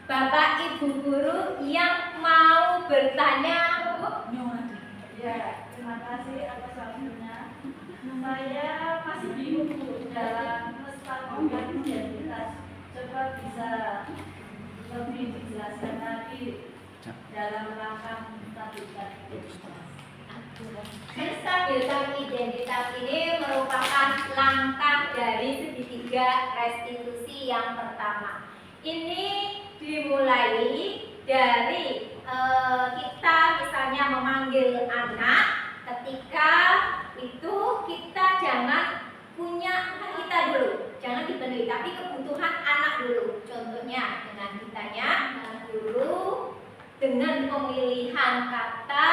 Bapak Ibu guru yang mau bertanya? Ya, terima kasih atas waktunya. Saya masih bingung Bu dalam menstabilkan identitas. Coba bisa lebih dijelaskan lagi dalam rangka menstabilkan identitas. Menstabilkan identitas ini merupakan langkah dari segitiga restitusi yang pertama. Ini dimulai dari kita misalnya memanggil anak, ketika itu kita jangan punya kita dulu, jangan dipenuhi, tapi kebutuhan anak dulu. Contohnya dengan ditanya dulu, dengan pemilihan kata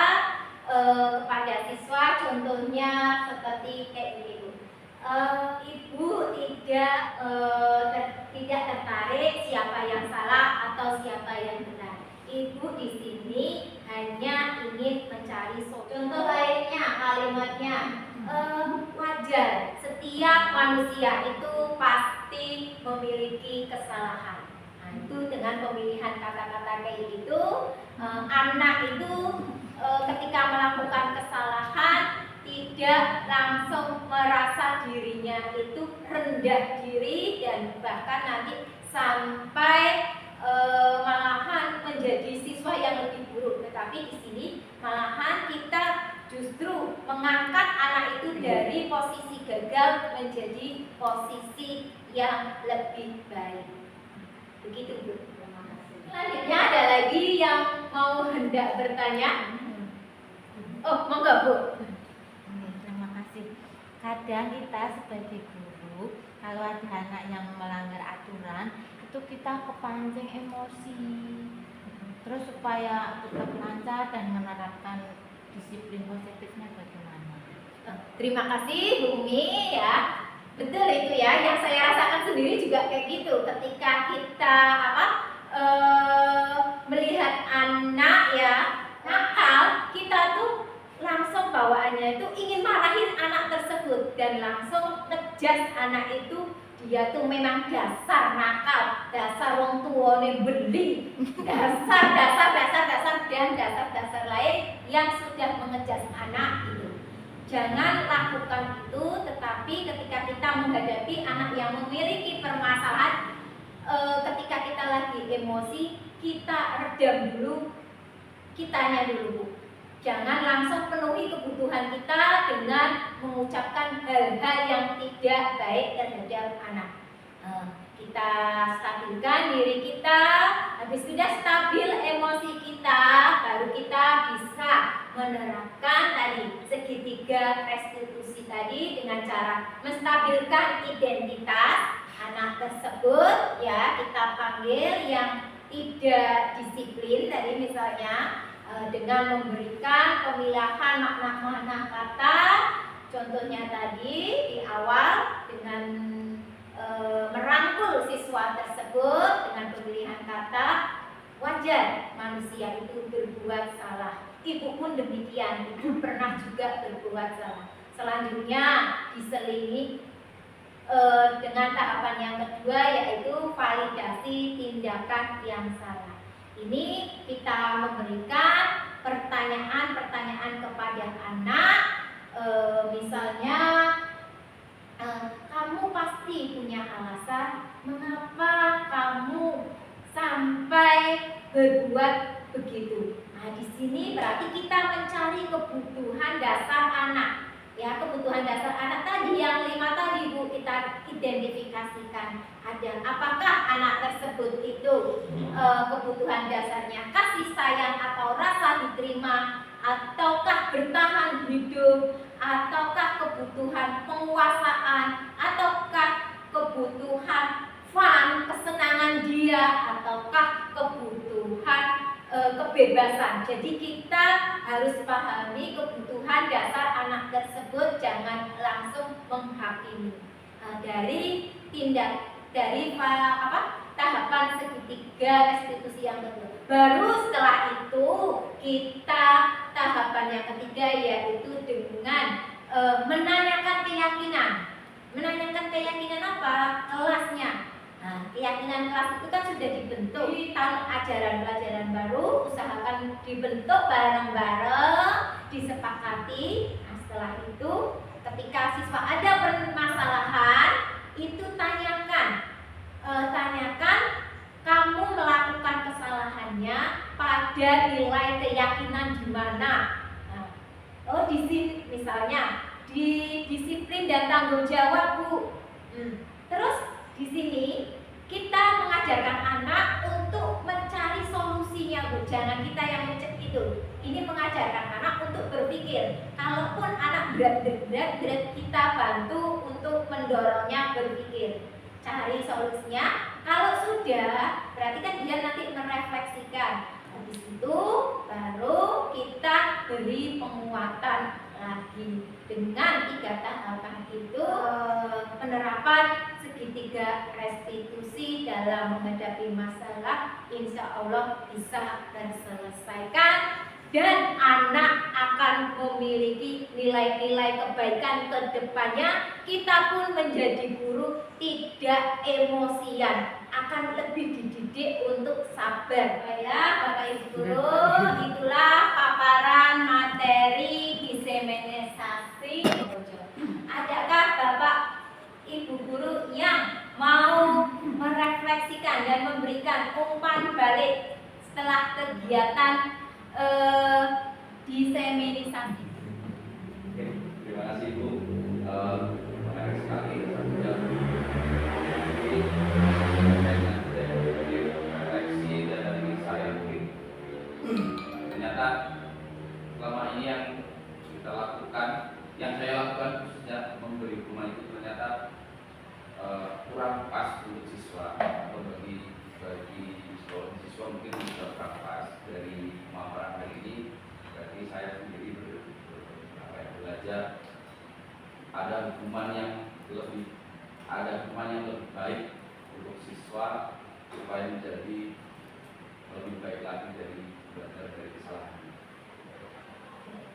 kepada siswa, contohnya seperti kayak gini Bu. Ibu tidak tertarik siapa yang salah atau siapa yang benar. Ibu di sini hanya ingin mencari solusi. Contoh lainnya kalimatnya wajar, setiap manusia itu pasti memiliki kesalahan. Nah, itu dengan pemilihan kata-kata kayak gitu, anak itu ketika melakukan kesalahan tidak langsung merasa dirinya itu rendah diri dan bahkan nanti sampai malahan menjadi siswa yang lebih buruk. Tetapi di sini malahan kita justru mengangkat anak itu dari posisi gagal menjadi posisi yang lebih baik. Begitu Bu. Selanjutnya ada lagi yang mau hendak bertanya? Oh, monggo Bu. Terima kasih. Kadang kita sebagai guru, kalau ada anak yang melanggar aturan, itu kita kepancing emosi. Terus supaya tetap lancar dan menerapkan disiplin positifnya bagaimana? Terima kasih Bu Umi ya. Betul itu ya, yang saya rasakan sendiri juga kayak gitu. Ketika kita melihat anak ya nakal, kita tuh langsung bawaannya itu ingin marahin anak tersebut dan langsung ngejas anak itu. Dia tuh memang dasar nakal, dasar wong tuane beli, dasar dan dasar lain yang sudah mengejas anak itu. Jangan lakukan itu, tetapi ketika kita menghadapi anak yang memiliki permasalahan, ketika kita lagi emosi, kita redam dulu, kitanya dulu Bu. Jangan langsung penuhi kebutuhan kita dengan mengucapkan hal-hal yang tidak baik terhadap anak. Kita stabilkan diri kita, habis sudah stabil emosi kita, baru kita bisa menerapkan tadi segitiga restitusi tadi dengan cara menstabilkan identitas anak tersebut ya, kita panggil yang tidak disiplin tadi misalnya dengan memberikan pemilihan makna-makna kata, contohnya tadi di awal dengan merangkul siswa tersebut dengan pemilihan kata, wajar manusia itu berbuat salah. Ibu pun demikian, ibu pernah juga berbuat salah. Selanjutnya diselingi dengan tahapan yang kedua yaitu validasi tindakan yang salah. Ini kita memberikan pertanyaan-pertanyaan kepada anak, misalnya kamu pasti punya alasan mengapa kamu sampai berbuat begitu. Nah, di sini berarti kita mencari kebutuhan dasar anak. Ya, kebutuhan dasar anak tadi yang 5 tadi Bu kita identifikasikan. Ada apakah anak tersebut itu kebutuhan dasarnya kasih sayang atau rasa diterima, ataukah bertahan hidup, ataukah kebutuhan penguasaan, ataukah kebutuhan fun, kesenangan dia, ataukah kebutuhan kebebasan. Jadi kita harus pahami kebutuhan dasar anak tersebut, jangan langsung menghakimi. Dari tahapan segitiga restitusi yang kedua. Baru setelah itu kita tahapan yang ketiga yaitu dengan menanyakan keyakinan. Menanyakan keyakinan apa? Kelasnya. Nah, keyakinan kelas itu kan sudah dibentuk di tahun ajaran pelajaran baru, usahakan dibentuk bareng-bareng, disepakati. Nah, setelah itu ketika siswa ada permasalahan, itu tanyakan kamu melakukan kesalahannya pada nilai keyakinan di mana. Nah, di sini misalnya di disiplin dan tanggung jawab, Bu. Terus di sini kita mengajarkan anak untuk mencari solusinya, Bu. Jangan kita yang mencet itu. Ini mengajarkan anak untuk berpikir. Kalaupun anak berat, kita bantu untuk mendorongnya berpikir, cari solusinya. Kalau sudah, berarti kan dia nanti merefleksikan. Habis itu baru kita beri penguatan lagi dengan 3 tahapan itu. Penerapan segitiga restitusi dalam menghadapi masalah insya Allah bisa terselesaikan, dan anak akan memiliki nilai-nilai kebaikan ke depannya. Kita pun menjadi guru tidak emosian, akan lebih dididik untuk sabar. Ya, Bapak Ibu guru, itulah paparan materi diseminisasi. Adakah Bapak Ibu guru yang mau merefleksikan dan memberikan umpan balik setelah kegiatan diseminisasi? Terima kasih Ibu. Menarik sekali. Refleksi dari saya mungkin. Ternyata selama ini yang kita lakukan, yang saya lakukan khususnya memberi rumah itu ternyata kurang pas untuk siswa, atau bagi siswa mungkin sudah kurang pas. Dari pemaparan hari ini berarti saya sendiri belajar ada hukuman yang lebih baik untuk siswa supaya menjadi lebih baik lagi dari belajar dari kesalahan.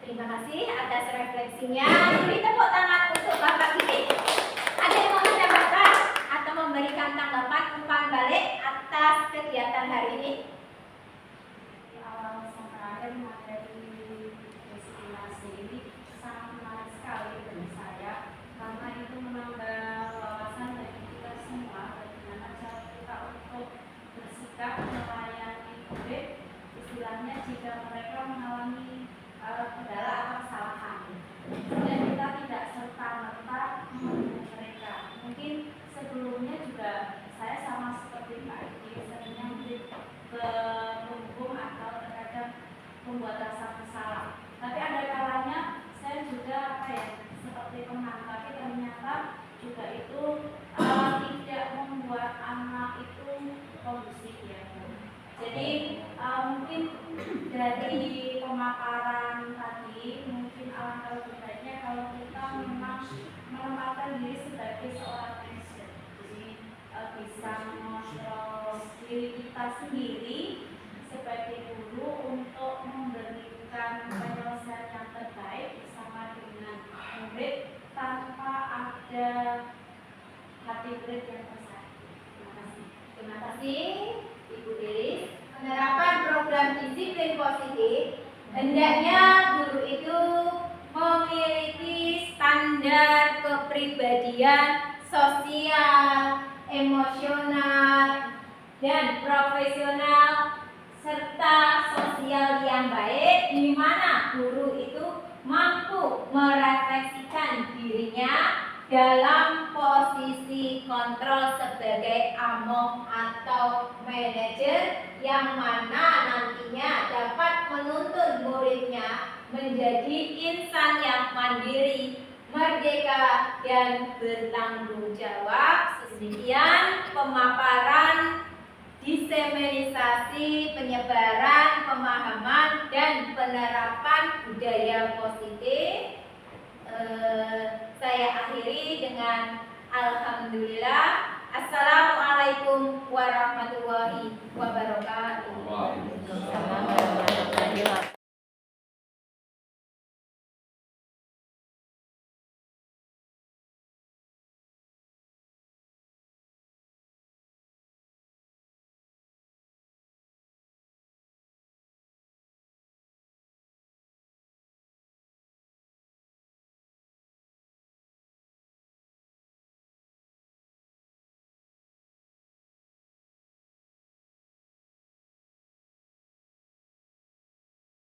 Terima kasih atas refleksinya. Beri tepuk tangan untuk Bapak Gede. Ada yang mau menambahkan atau memberikan tanggapan umpan balik atas kegiatan hari ini? Terakhir materi destinasi ini sangat menarik sekali bagi saya, karena itu menambah wawasan bagi kita semua bagaimana cara kita untuk bersikap melayani murid, istilahnya jika mereka mengalami kendala atau kesalahan, sehingga kita tidak serta-merta menghubungi mereka. Mungkin sebelumnya juga saya sama seperti Pak Edi, seringnya mungkin berhubung atau terkadang membuat rasa bersalah. Tapi ada kalanya saya juga seperti tenang, tapi ternyata juga itu tidak membuat anak itu kondusif ya. Jadi mungkin dari pemaparan tadi, mungkin alangkah lebih baiknya kalau kita memang menempatkan diri sebagai seorang Kristen. Jadi bisa mengontrol diri kita sendiri sebagai guru untuk memberikan penyelesaian yang terbaik bersama dengan murid tanpa ada hati murid yang tersakiti. Terima kasih. Terima kasih Ibu Delis. Penerapan program disiplin positif, hendaknya guru itu memiliki standar kepribadian sosial, emosional, dan profesional serta sosial yang baik, di mana guru itu mampu merefleksikan dirinya dalam posisi kontrol sebagai among atau manajer, yang mana nantinya dapat menuntun muridnya menjadi insan yang mandiri, merdeka, dan bertanggung jawab. Sedemikian pemaparan diseminisasi, penyebaran pemahaman dan penerapan budaya positif. Saya akhiri dengan alhamdulillah. Assalamualaikum warahmatullahi wabarakatuh. Waalaikumsalam.